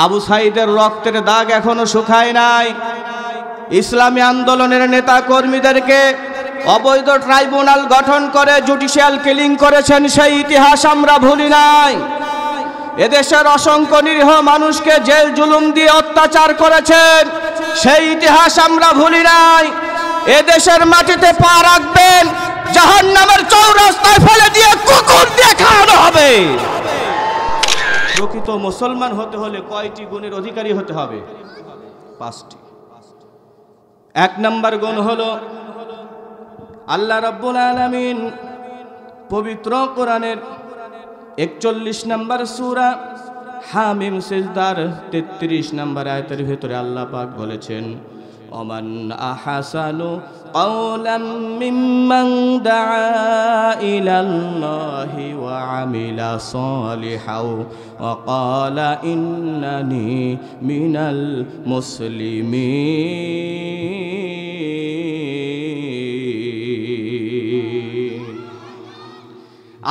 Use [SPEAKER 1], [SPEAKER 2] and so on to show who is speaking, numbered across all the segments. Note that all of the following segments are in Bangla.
[SPEAKER 1] আবু সাইদের রক্তের দাগ এখনো শুকায় নাই। ইসলামী আন্দোলনের নেতা কর্মীদেরকে অবৈধ ট্রাইব্যুনাল গঠন করে জুডিশিয়াল কিলিং করেছেন, সেই ইতিহাস আমরা ভুলি নাই। এদেশের অসংখ্য নিরীহ মানুষকে জেল জুলুম দিয়ে অত্যাচার করেছেন, সেই ইতিহাস আমরা ভুলি নাই। এদেশের মাটিতে পা রাখবেন, জাহান্নামের চৌরাস্তায় ফেলে দিয়ে কুকুর দিয়ে খাওয়ানো হবে। প্রকৃত মুসলমান হতে হলে কয়টি গুণের অধিকারী হতে হবে? 5টি। 1 নম্বর গুণ হলো আল্লাহ রাব্বুল আলামিন পবিত্র কোরআনের 41 নম্বর সূরা হামিম সিজদার 33 নম্বর আয়াতের ভিতরে আল্লাহ পাক বলেছেন, ওমান আহসানু قولا ممن دعا إلى الله وعمل صالحا وقال إنني من المسلمين।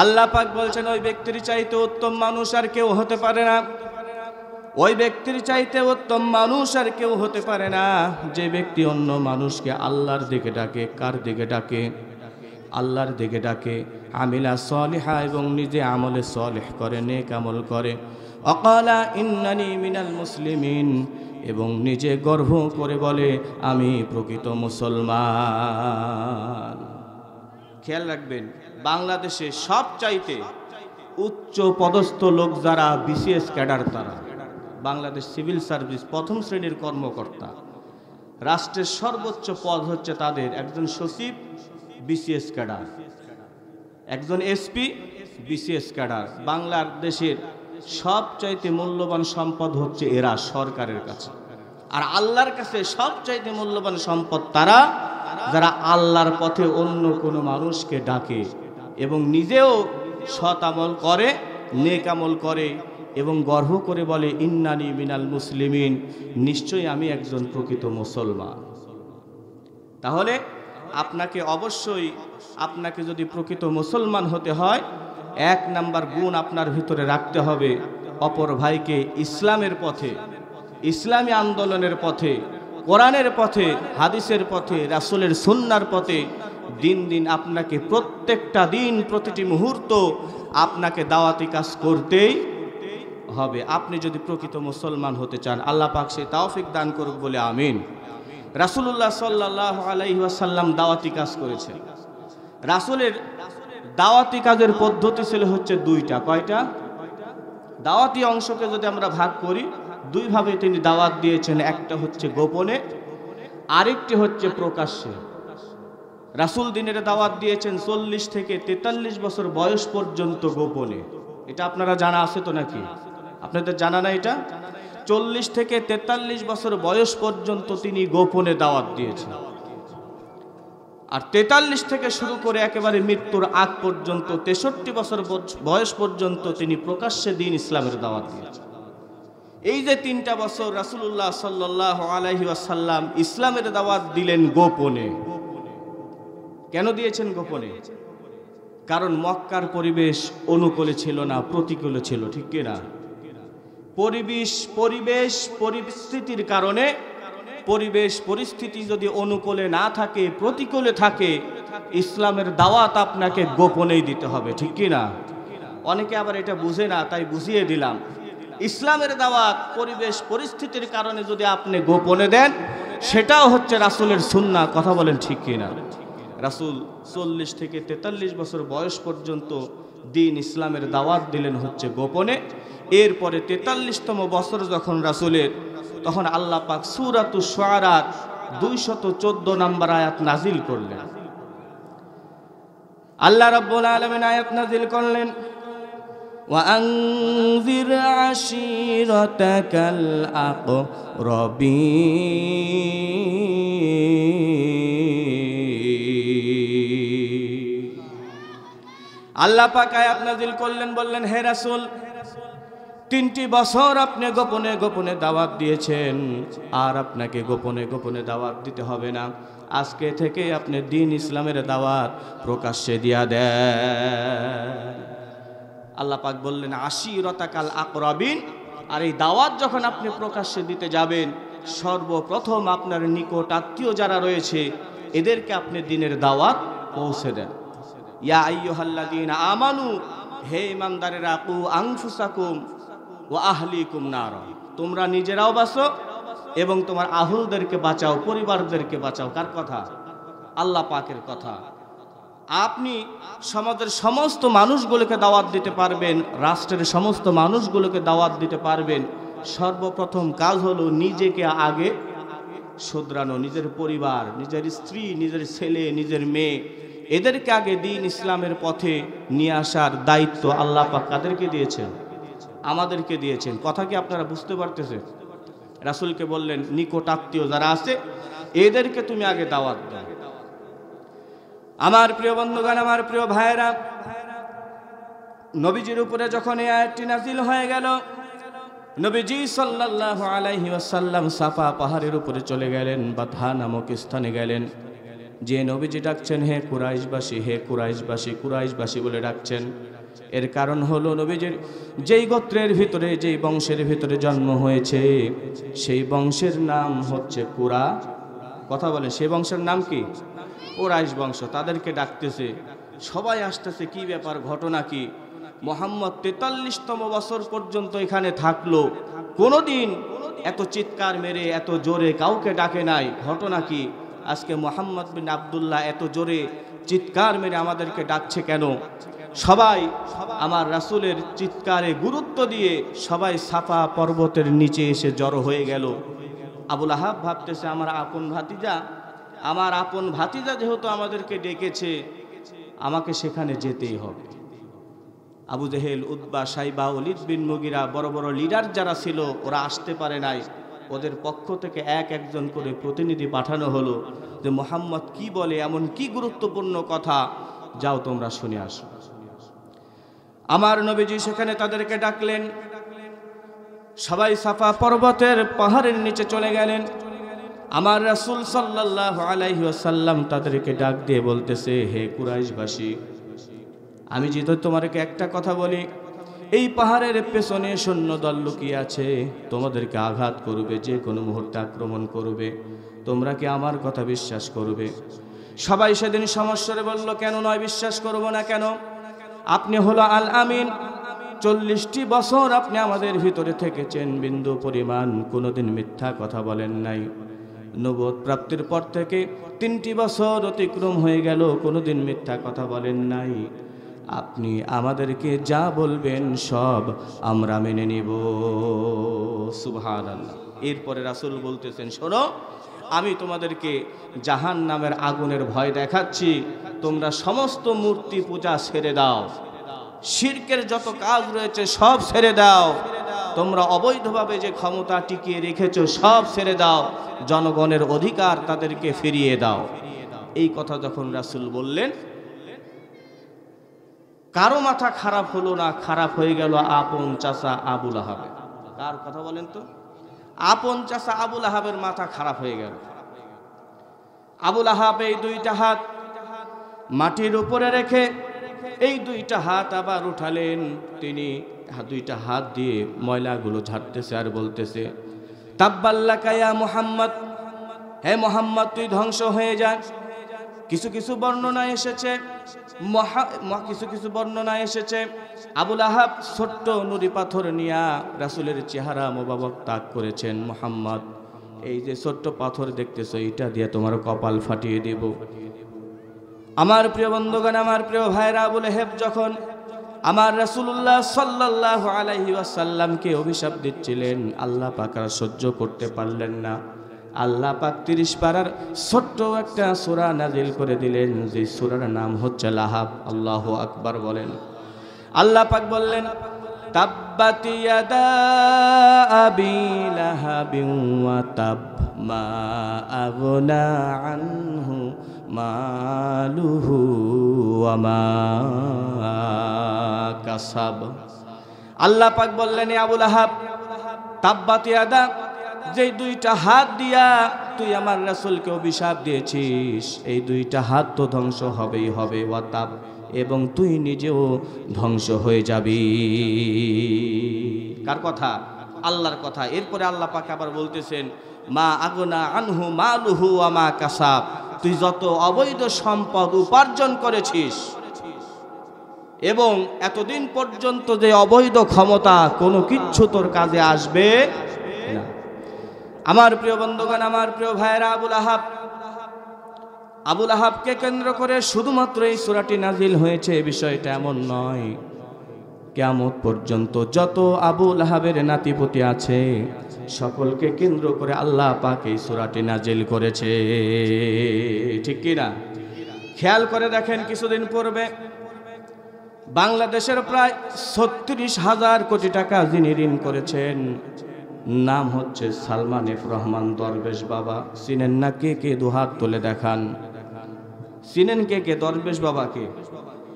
[SPEAKER 1] আল্লাহ পাক বলছেন ওই ব্যক্তির চাইতে উত্তম মানুষ আর কেউ হতে পারে না, ওই ব্যক্তির চাইতে উত্তম মানুষ আর কেউ হতে পারে না যে ব্যক্তি অন্য মানুষকে আল্লাহর দিকে ডাকে। কার দিকে ডাকে? আল্লাহর দিকে ডাকে। আমিলা সলিহা, এবং নিজে আমলে সলিহ করে, নেক আমল করে। অকালা ইন্নানি মিনাল মুসলিমিন, এবং নিজে গর্ব করে বলে আমি প্রকৃত মুসলমান। খেয়াল রাখবেন, বাংলাদেশে সবচাইতে উচ্চ পদস্থ লোক যারা বিসিএস ক্যাডার, তারা বাংলাদেশ সিভিল সার্ভিস প্রথম শ্রেণীর কর্মকর্তা। রাষ্ট্রের সর্বোচ্চ পদ হচ্ছে তাদের, একজন সচিব বিসিএস ক্যাডার, একজন এসপি বিসিএস ক্যাডার। বাংলাদেশের সবচাইতে মূল্যবান সম্পদ হচ্ছে এরা সরকারের কাছে। আর আল্লাহর কাছে সবচাইতে মূল্যবান সম্পদ তারা যারা আল্লাহর পথে অন্য কোনো মানুষকে ডাকে এবং নিজেও সৎ আমল করে, নেক আমল করে, এবং গর্ব করে বলে ইন্নানি মিনাল মুসলিমিন, নিশ্চয়ই আমি একজন প্রকৃত মুসলমান। তাহলে আপনাকে অবশ্যই, আপনাকে যদি প্রকৃত মুসলমান হতে হয়, 1 নাম্বার গুণ আপনার ভিতরে রাখতে হবে, অপর ভাইকে ইসলামের পথে, ইসলামী আন্দোলনের পথে, কোরআনের পথে, হাদিসের পথে, রাসূলের সুন্নাহর পথে দিন দিন আপনাকে প্রত্যেকটা দিন, প্রতিটি মুহূর্ত আপনাকে দাওয়াতি কাজ করতেই হবে। আপনি যদি প্রকৃত মুসলমান হতে চান, আল্লাহ পাক সে তৌফিক দান করুক বলে আমিন। রাসূলুল্লাহ সাল্লাল্লাহু আলাইহি ওয়াসাল্লাম দাওয়াতি কাজ করেছেন। রাসূলের দাওয়াতি কাজের পদ্ধতি ছিল হচ্ছে 2টা। কয়টা? দাওয়াতি অংশকে যদি আমরা ভাগ করি, 2 ভাবে তিনি দাওয়াত দিয়েছেন। একটা হচ্ছে গোপনে, আরেকটি হচ্ছে প্রকাশ্যে। রাসূল দিনের দাওয়াত দিয়েছেন 40 থেকে 43 বছর বয়স পর্যন্ত গোপনে। এটা আপনারা জানা আছে তো নাকি? আপনাদের জানা না এটা? 40 থেকে 43 বছর বয়স পর্যন্ত তিনি গোপনে দাওয়াত দিয়েছেন। আর 43 থেকে শুরু করে একেবারে মৃত্যুর আগ পর্যন্ত 63 বছর বয়স পর্যন্ত তিনি প্রকাশ্যে দ্বীন ইসলামের দাওয়াত দিয়েছেন। এই যে 3টা বছর রাসূলুল্লাহ সাল্লাল্লাহু আলাইহি ওয়াসাল্লাম ইসলামের দাওয়াত দিলেন গোপনে। কেন দিয়েছেন গোপনে? কারণ মক্কার পরিবেশ অনুকূলে ছিল না, প্রতিকূলে ছিল, ঠিক কি না? পরিস্থিতির কারণে, পরিবেশ পরিস্থিতি যদি অনুকূলে না থাকে, প্রতিকূলে থাকে, ইসলামের দাওয়াত আপনাকে গোপনেই দিতে হবে, ঠিক কি না? অনেকে আবার এটা বুঝে না, তাই বুঝিয়ে দিলাম। ইসলামের দাওয়াত পরিবেশ পরিস্থিতির কারণে যদি আপনি গোপনে দেন, সেটাও হচ্ছে রাসূলের সুন্নাহ। কথা বলেন ঠিক কি না? রাসূল 40 থেকে 43 বছর বয়স পর্যন্ত দ্বীন ইসলামের দাওয়াত দিলেন হচ্ছে গোপনে। এরপরে 43তম বছর যখন রাসূলের, তখন আল্লাহ পাক সূরাতুশ শুআরা 214 নম্বর আয়াত নাজিল করলেন। আল্লাহ রাব্বুল আলামিন আয়াত নাজিল করলেন, وأنذر عشيرتك الأقربين। আল্লাহ পাক আয়াত নাজিল করলেন, বললেন হে রাসূল, 3টি বছর আপনি গোপনে গোপনে দাওয়াত দিয়েছেন, আর আপনাকে গোপনে গোপনে দাওয়াত দিতে হবে না। আজকে থেকে আপনি দ্বীন ইসলামের দাওয়াত প্রকাশ্যে দিয়া দেন। আল্লাহ পাক বললেন আশিরাতাকাল আকরাবিন, আর এই দাওয়াত যখন আপনি প্রকাশ্যে দিতে যাবেন, সর্বপ্রথম আপনার নিকট আত্মীয় যারা রয়েছে এদেরকে আপনি দ্বীনের দাওয়াত পৌঁছে দেন। ইয়া আইয়ুহাল্লাযীনা আমানু, হে ঈমানদারেরা, কু আনফুসাকুম ওয়া আহলিকুম নারা, তোমরা নিজেরাও বাঁচো এবং তোমার আহলদেরকে বাঁচাও, পরিবারদেরকে বাঁচাও। কার কথা? আল্লাহ পাকের কথা। আপনি সমাজের সমস্ত মানুষগুলোকে দাওয়াত দিতে পারবেন, রাষ্ট্রের সমস্ত মানুষগুলোকে দাওয়াত দিতে পারবেন। সর্বপ্রথম কাজ হলো নিজেকে আগে শুধরানো, নিজের পরিবার, নিজের স্ত্রী, নিজের ছেলে, নিজের মেয়ে, এদেরকে আগে দ্বীন ইসলামের পথে নিয়ে আসার দায়িত্ব আল্লাহ পাক কাদেরকে দিয়েছেন? আমাদেরকে দিয়েছেন। কথা কি আপনারা বুঝতে পারতেছেন? রাসূলকে বললেন নিকট আত্মীয় যারা আছে এদেরকে তুমি আগে দাওয়াত দাও। আমার প্রিয় বন্ধুগণ, আমার প্রিয় ভাইয়েরা, নবীজির উপরে যখন এই আয়াতটি নাযিল হয়ে গেল, নবীজি সাল্লাল্লাহু আলাইহি ওয়াসাল্লাম সাফা পাহাড়ের উপরে চলে গেলেন, বাথা নামক স্থানে গেলেন। যে নবীজি ডাকছেন হে কুরাইশবাসী, হে কুরাইশবাসী, কুরাইশবাসী বলে ডাকছেন, এর কারণ হলো নবীজির যেই গোত্রের ভিতরে, যেই বংশের ভিতরে জন্ম হয়েছে সেই বংশের নাম হচ্ছে কুরা। কথা বলেন, সেই বংশের নাম কি? কুরাইশ বংশ। তাদেরকে ডাকতেছে, সবাই আসতেছে, কি ব্যাপার, ঘটনা কি? মুহাম্মদ 43তম বছর পর্যন্ত এখানে থাকলো, কোনোদিন এত চিৎকার মেরে এত জোরে কাউকে ডাকে নাই, ঘটনা কি? আজকে মুহাম্মদ বিন আব্দুল্লাহ এত জোরে চিৎকার মেরে আমাদেরকে ডাকছে কেন? সবাই আমার রাসূলের চিৎকারে গুরুত্ব দিয়ে সবাই সাফা পর্বতের নিচে এসে জড়ো হয়ে গেল। আবুল আহাব ভাবতেছে আমার আপন ভাতিজা, আমার আপন ভাতিজা যেহেতু আমাদেরকে ডেকেছে, আমাকে সেখানে যেতেই হবে। আবু জেহেল, উতবা, সাইবা, ওলীদ বিন মুগীরা, বড় বড় লিডার যারা ছিল ওরা আসতে পারে নাই। ওদের পক্ষ থেকে একজন করে প্রতিনিধি পাঠানো হলো যে মুহাম্মদ কি বলে, এমন কি গুরুত্বপূর্ণ কথা, যাও তোমরা শুনে আসো। আমার নবীজি সেখানে তাদেরকে ডাকলেন। সবাই সাফা পর্বতের পাহাড়ের নিচে চলে গেলেন। আমার রাসূল সাল্লাল্লাহু আলাইহি ওয়াসাল্লাম তাদেরকে ডাক দিয়ে বলতেছে, হে কুরাইশবাসী, আমি যদি তোমাদেরকে একটা কথা বলি, এই পাহাড়ের পেছনে সৈন্যদল লুকিয়ে আছে, তোমাদেরকে আঘাত করবে, যে কোনো মুহূর্তে আক্রমণ করবে, তোমরা কি আমার কথা বিশ্বাস করবে? সবাই সেদিন সমস্যারে বলল, কেন নয়, বিশ্বাস করব না কেন? আপনি হলো আল আমিন, 40টি বছর আপনি আমাদের ভিতরে থেকেছেন, বিন্দু পরিমাণ কোনোদিন মিথ্যা কথা বলেন নাই। নবুয়ত প্রাপ্তির পর থেকে 3টি বছর অতিক্রম হয়ে গেল, কোনোদিন মিথ্যা কথা বলেন নাই। আপনি আমাদেরকে যা বলবেন সব আমরা মেনে নিব। সুবহানাল্লাহ। এরপরে রাসূল বলতেছেন, শোনো, আমি তোমাদেরকে জাহান্নামের আগুনের ভয় দেখাচ্ছি, তোমরা সমস্ত মূর্তি পূজা ছেড়ে দাও, শিরকের যত কাজ রয়েছে সব ছেড়ে দাও, তোমরা অবৈধভাবে যে ক্ষমতা টিকিয়ে রেখেছো সব ছেড়ে দাও, জনগণের অধিকার তাদেরকে ফিরিয়ে দাও। এই কথা যখন রাসূল বললেন, কারো মাথা খারাপ হলো না, খারাপ হয়ে গেল আপন চাচা আবুল আহাবের। কার কথা বলেন তো? আপন চাচা আবুল আহাবের মাথা খারাপ হয়ে গেল। আবুল আহাব এই 2টা হাত মাটির উপরে রেখে এই 2টা হাত আবার উঠালেন। তিনি 2টা হাত দিয়ে ময়লাগুলো ঝাড়তেছে আর বলতেছে, তাব্বাল্লাকা ইয়া মুহাম্মদ, হে মুহাম্মদ তুই ধ্বংস হয়ে যা। কিছু কিছু বর্ণনা এসেছে আবুল আহাব ছোট্ট নুরি পাথর নিয়া রাসূলের চেহারা মোবারক তাক করেছেন, মুহাম্মদ এই যে ছোট্ট পাথর দেখতেছো, এটা দিয়ে তোমার কপাল ফাটিয়ে দেব। আমার প্রিয় বন্ধুগণ, আমার প্রিয় ভাইরা, আবু লাহাব যখন আমার রাসূলুল্লাহ সাল্লাল্লাহু আলাইহি ওয়াসাল্লামকে অভিশাপ দিচ্ছিলেন, আল্লাহ পাক আর সহ্য করতে পারলেন না। আল্লাহ পাক 30 পারার ছোট্ট একটা সূরা নাজিল করে দিলেন, যে সূরার নাম হচ্ছে লাহাব। আল্লাহু আকবার বলেন। আল্লাহ পাক বললেন, তাব্বাত ইয়াদা আবি লাহাবিন ওয়া তাব মা আগনা আনহু মালুহু ওয়া মা কাসাব। আল্লাহ পাক বললেন, আবু লাহাব, তাব্বাত ইয়াদা, যে 2টা হাত দিয়া তুই আমার রাসূলকে অভিশাপ দিয়েছিস, এই 2টা হাত তো ধ্বংস হবেই হবে, ওয়া তাব, এবং তুই নিজেও ধ্বংস হয়ে যাবি। কার কথা? আল্লাহর কথা। এরপরে আল্লাহ পাক আবার বলতেছেন, মা আগনা আনহু মালুহু ওয়া মা কাসাব, তুই যত অবৈধ সম্পদ উপার্জন করেছিস এবং এতদিন পর্যন্ত যে অবৈধ ক্ষমতা, কোনো কিচ্ছু তোর কাজে আসবে না। আমার প্রিয় বন্ধুগণ, আমার প্রিয় ভাইরা, আবুল আহাবকে কেন্দ্র করে শুধুমাত্র এই সূরাটি নাজিল হয়েছে বিষয়টা এমন নয়। কিয়ামত পর্যন্ত যত আবুল আহাবের নাতিপুতি আছে সকলকে কেন্দ্র করে আল্লাহ পাক এই সূরাটি নাজিল করেছে, ঠিক কি না? খেয়াল করে দেখেন, কিছুদিন পূর্বে বাংলাদেশের প্রায় ৩৬,০০০ কোটি টাকা যিনি ঋণ করেছেন, নাম হচ্ছে সালমান এফ রহমান দরবেশ বাবা। চিনেন না? কে কে দুহাত তুলে দেখান। চিনেন কে কে দরবেশ বাবাকে?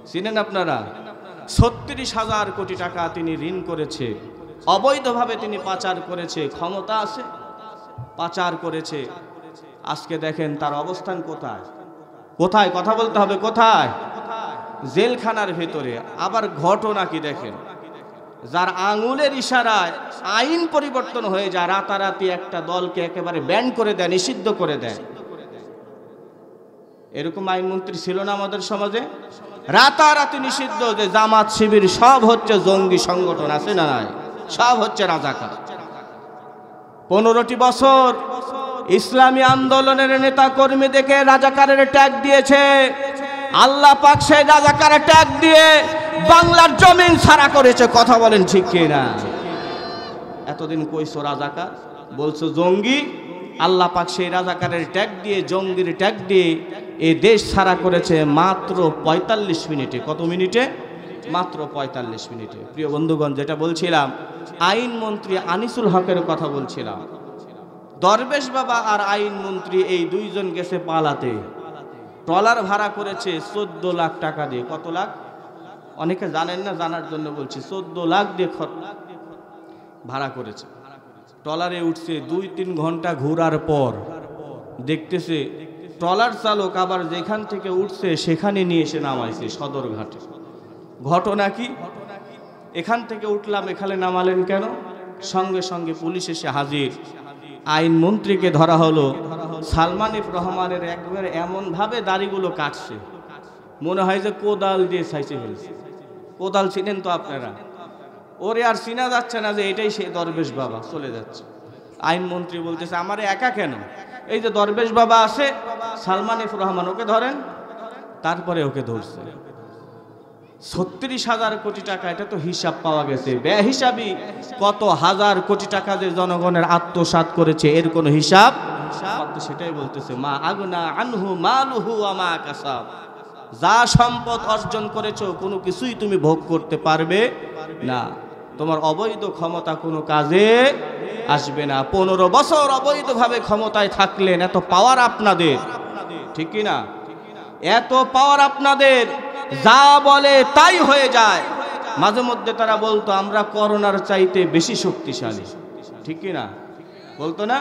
[SPEAKER 1] চিনেন আপনারা? ৩৬,০০০ কোটি টাকা তিনি ঋণ করেছে, অবৈধভাবে তিনি পাচার করেছে, ক্ষমতা আছে পাচার করেছে। আজকে দেখেন তার অবস্থান কোথায়? কোথায়? কথা বলতে হবে, কোথায়? জেলখানার ভেতরে। আবার ঘটনা কি দেখেন, যার আঙুলের ইশারায় আইন পরিবর্তন হয়ে যায়, রাতারাতি একটা দলকে একেবারে ব্যান করে দেয়, নিষিদ্ধ করে দেয়। এরকম আইনমন্ত্রী ছিল না আমাদের সমাজে? রাতারাতি নিষিদ্ধ, যে জামাত শিবির সব হচ্ছে জঙ্গি সংগঠন, আছে না নাই? সব হচ্ছে রাজাকার। 15টি বছর ইসলামী আন্দোলনের নেতা কর্মীদেরকে রাজাকারের ট্যাগ দিয়েছে। আল্লাহ পাক সেই রাজাকারের ট্যাগ দিয়ে বাংলার জমিন ছাড়া করেছে। কথা বলেন ঠিক কি না? এতদিন কইছো রাজাকার, বলছো জঙ্গি। আল্লাহ পাক সেই রাজাকারের ট্যাগ দিয়ে, জঙ্গির ট্যাগ দিয়ে এই দেশ ছাড়া করেছে মাত্র ৪৫ মিনিটে। কত মিনিটে? মাত্র ৪৫ মিনিটে। প্রিয় বন্ধুগণ, যেটা বলছিলাম, আইনমন্ত্রী আনিসুল হকের কথা বলছিলাম। দরবেশ বাবা আর আইনমন্ত্রী এই দুইজন গেছে পালাতে। ট্রলার ভাড়া করেছে ১৪ লাখ টাকা দিয়ে। কত লাখ? অনেকে জানেন না, জানার জন্য বলছি। ১৪ লাখ দিয়ে ভাড়া করেছে। ট্রলারে উঠছে, ২-৩ ঘন্টা ঘোরার পর দেখতেছে ট্রলার চালক আবার যেখান থেকে উঠছে সেখানে নিয়ে এসে নামাইছে সদরঘাটে। ঘটনা কি? এখান থেকে উঠলাম, এখানে নামালেন কেন? সঙ্গে সঙ্গে পুলিশ এসে হাজির। আইনমন্ত্রীকে ধরা হলো। সালমান এফ রহমানের একবারে এমনভাবে দাড়িগুলো কাটছে, মনে হয় যে কোদাল দিয়ে ছাইছে ফেলছে। কোদাল চিনেন তো আপনারা? ওরে আর চিনা যাচ্ছে না যে এটাই সেই দরবেশ বাবা। চলে যাচ্ছে। আইনমন্ত্রী বলতেছে, আমারে একা কেন? এই যে দরবেশ বাবা আছে, সালমান এফ রহমান, ওকে ধরেন। তারপরে ওকে ধরছে। ৩৬,০০০ কোটি টাকা, এটা তো হিসাব পাওয়া গেছে। বেহিসাবি কত হাজার কোটি টাকা যে জনগণের আত্মসাৎ করেছে, এর কোনো হিসাব? সেটাই বলতেছে, মা আগনা আনহু মালুহু ওয়া মা কাসাব, যা সম্পদ অর্জন করেছো কোনো কিছুই তুমি ভোগ করতে পারবে না। তোমার অবৈধ ক্ষমতা কোনো কাজে আসবে না। 15 বছর অবৈধভাবে ক্ষমতায় থাকলেন, এত পাওয়ার আপনাদের, ঠিক কি না? এত পাওয়ার আপনাদের, যা বলে তাই হয়ে যায়। মাঝে মধ্যে তারা বলতো আমরা করোনার চাইতে বেশি শক্তিশালী, ঠিক কি না? বলতো না?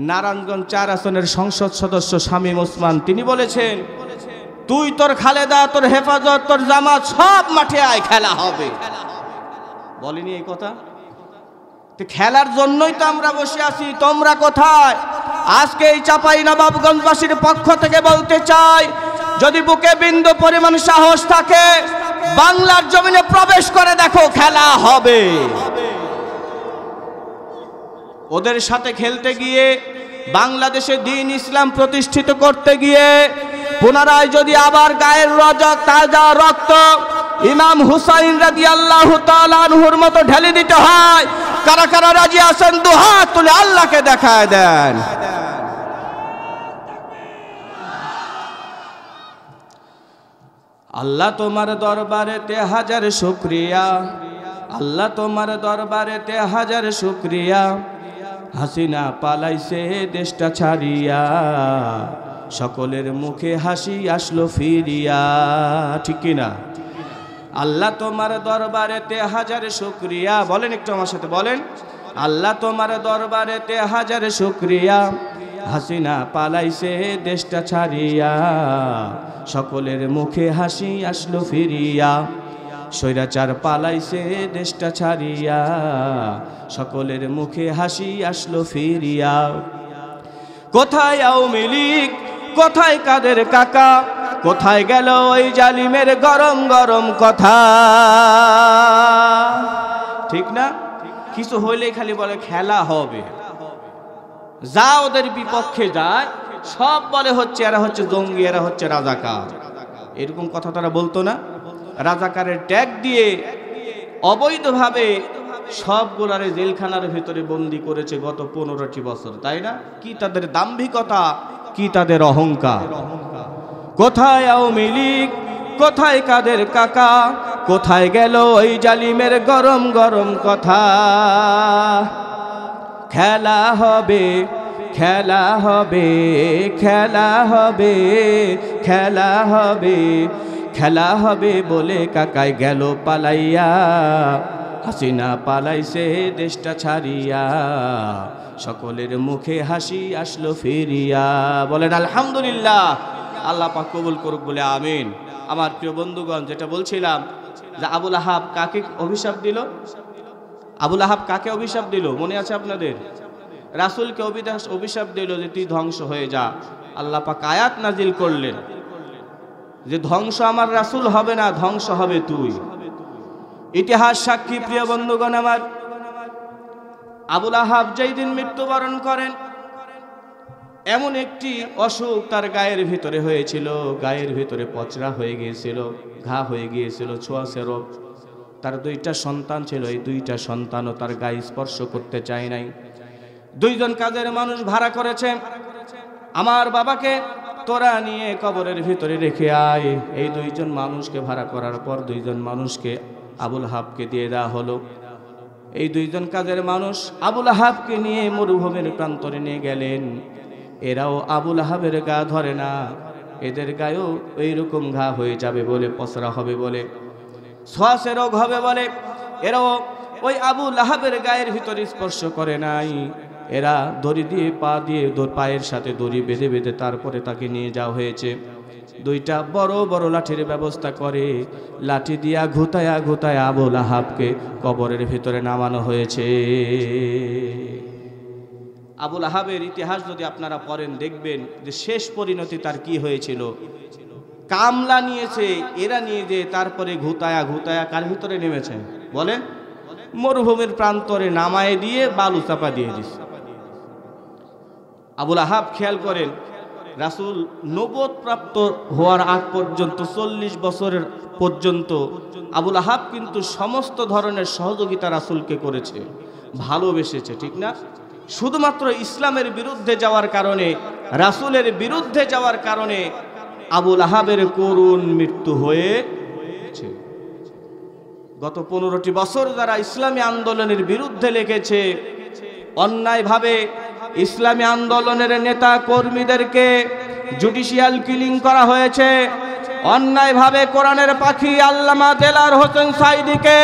[SPEAKER 1] নারায়ণগঞ্জ 4 আসনের সংসদ সদস্য শামীম ওসমান, তিনি বলেছেন, তুই তোর খালেদা, তোর হেফাজত, তোর জামাত সব মাঠে আয়, খেলা হবে। বলেনি এই কথা? খেলার জন্যই তো আমরা বসে আছি, তোমরা কোথায়? আজকে এই চাঁপাইনবাবগঞ্জবাসীর পক্ষ থেকে বলতে চাই, যদি বুকে বিন্দু পরিমাণ সাহস থাকে, বাংলার জমিনে প্রবেশ করে দেখো, খেলা হবে। ওদের সাথে খেলতে গিয়ে, বাংলাদেশে দ্বীন ইসলাম প্রতিষ্ঠিত করতে গিয়ে পুনরায় যদি আবার গায়ের তাজা রক্ত ইমাম হুসাইন রাদিয়াল্লাহু তাআলা আনহুর মতো ঢেলে দিতে হয়, কারা কারা রাজি আছেন? দুহাত তুলে আল্লাহকে দেখায় দেন। আল্লাহ তোমার দরবারেতে হাজার শুকরিয়া, আল্লাহ তোমার দরবারেতে হাজার শুকরিয়া, হাসিনা পালাইছে দেশটা ছাড়িয়া, সকলের মুখে হাসি আসলো ফিরিয়া, ঠিক কিনা? আল্লাহ তোমার দরবারেতে হাজার শুকরিয়া। বলেন একটু আমার সাথে বলেন, আল্লাহ তোমার দরবারেতে হাজার শুকরিয়া, হাসিনা পালাইছে দেশটা ছাড়িয়া, সকলের মুখে হাসি আসলো ফিরিয়া, স্বৈরাচার পালাইছে দেশটা ছাড়িয়া, সকলের মুখে হাসি আসলো ফিরিয়া। কোথায় আওয়ামী লীগ, কোথায় কাদের কাকা, কোথায় গেল ওই জালিমের গরম গরম কথা? ঠিক না? কিছু হইলে খালি বলে খেলা হবে, যা ওদের বিপক্ষে যায় সব বলে হচ্ছে এরা হচ্ছে জঙ্গি, এরা হচ্ছে রাজাকার। এরকম কথা তারা বলতো না? রাজাকারের ট্যাগ দিয়ে অবৈধভাবে সবগুলারে জেলখানার ভিতরে বন্দি করেছে গত 15টি বছর, তাই না? কি তাদের দাম্ভিকতা, কি তাদের অহংকার! কোথায় আওয়ামী লীগ, কোথায় কাদের কাকা, কোথায় গেল ওই জালিমের গরম গরম কথা? খেলা হবে, খেলা হবে, খেলা হবে, খেলা হবে, খেলা হবে বলে কাকাই গেল পালাইয়া, হাসিনা পালাইছে দেশটা ছাড়িয়া, সকলের মুখে হাসি আসলো ফিরিয়া। বলেন আলহামদুলিল্লাহ। আল্লাহ পাক কবুল করুক বলে আমিন। আমার প্রিয় বন্ধুগণ, যেটা বলছিলাম যে আবুল আহাব কাকে অভিশাপ দিল? আবুল আহাব কাকে অভিশাপ দিল মনে আছে আপনাদের? রাসূলকে অভিশাপ দিল যে তুই ধ্বংস হয়ে যা। আল্লাহ পাক আয়াত নাজিল করলেন যে ধ্বংস আমার রাসূল হবে না, ধ্বংস হবে তুই। ইতিহাস সাক্ষী প্রিয় বন্ধুগণ আমার, আবুল আহাব যেই দিন মৃত্যুবরণ করেন, এমন একটি অসুখ তার গায়ের ভিতরে হয়েছিল, গায়ের ভিতরে পচরা হয়ে গিয়েছিল, ঘা হয়ে গিয়েছিল, ছোঁয়াচে রোগ। তার 2টা সন্তান ছিল, এই 2টা সন্তানও তার গায়ে স্পর্শ করতে চায় নাই। 2জন কাজের মানুষ ভাড়া করেছে, আমার বাবাকে তোরা নিয়ে কবরের ভিতরে রেখে আয়। এই 2জন মানুষকে ভাড়া করার পর 2জন মানুষকে আবুল আহাবকে দিয়ে দেওয়া হলো। এই 2জন কাজের মানুষ আবুল আহাবকে নিয়ে মরুভূমির প্রান্তরে নিয়ে গেলেন। এরাও আবুল আহাবের গা ধরে না, এদের গায়েও এইরকম ঘা হয়ে যাবে বলে, পচরা হবে বলে, ছোঁয়াচে রোগ হবে বলে, এরাও ওই আবুল আহাবের গায়ের ভিতরে স্পর্শ করে নাই। এরা দড়ি দিয়ে পায়ের সাথে দড়ি বেঁধে বেঁধে তারপরে তাকে নিয়ে যাওয়া হয়েছে। 2টা বড় বড় লাঠির ব্যবস্থা করে লাঠি দিয়া ঘুতায়া ঘুতায়া আবুল আহাবকে কবরের ভিতরে নামানো হয়েছে। আবুল আহাবের ইতিহাস যদি আপনারা পড়েন দেখবেন যে শেষ পরিণতি তার কি হয়েছিল। কামলা নিয়েছে এরা, নিয়ে যে তারপরে ঘুতায়া ঘুতায়া কার ভিতরে নেমেছে বলেন? মরুভূমির প্রান্তরে নামায় দিয়ে বালু চাপা দিয়ে দিছে। আবুল আহাব খেয়াল করেন, রাসূল নবুয়ত প্রাপ্ত হওয়ার আগ পর্যন্ত 40 বছরের পর্যন্ত আবুল আহাব কিন্তু সমস্ত ধরনের সহযোগিতা রাসূলকে করেছে, ভালোবেসেছে, ঠিক না? শুধুমাত্র ইসলামের বিরুদ্ধে যাওয়ার কারণে, রাসূলের বিরুদ্ধে যাওয়ার কারণে আবুল আহাবের করুণ মৃত্যু হয়েছে। গত 15টি বছর যারা ইসলামী আন্দোলনের বিরুদ্ধে লেগেছে, অন্যায়ভাবে ইসলামী আন্দোলনের নেতা কর্মীদেরকে জুডিশিয়াল কিলিং করা হয়েছে। অন্যায়ভাবে কোরআনের পাখি আল্লামা দেলার হোসেন সাইদিকে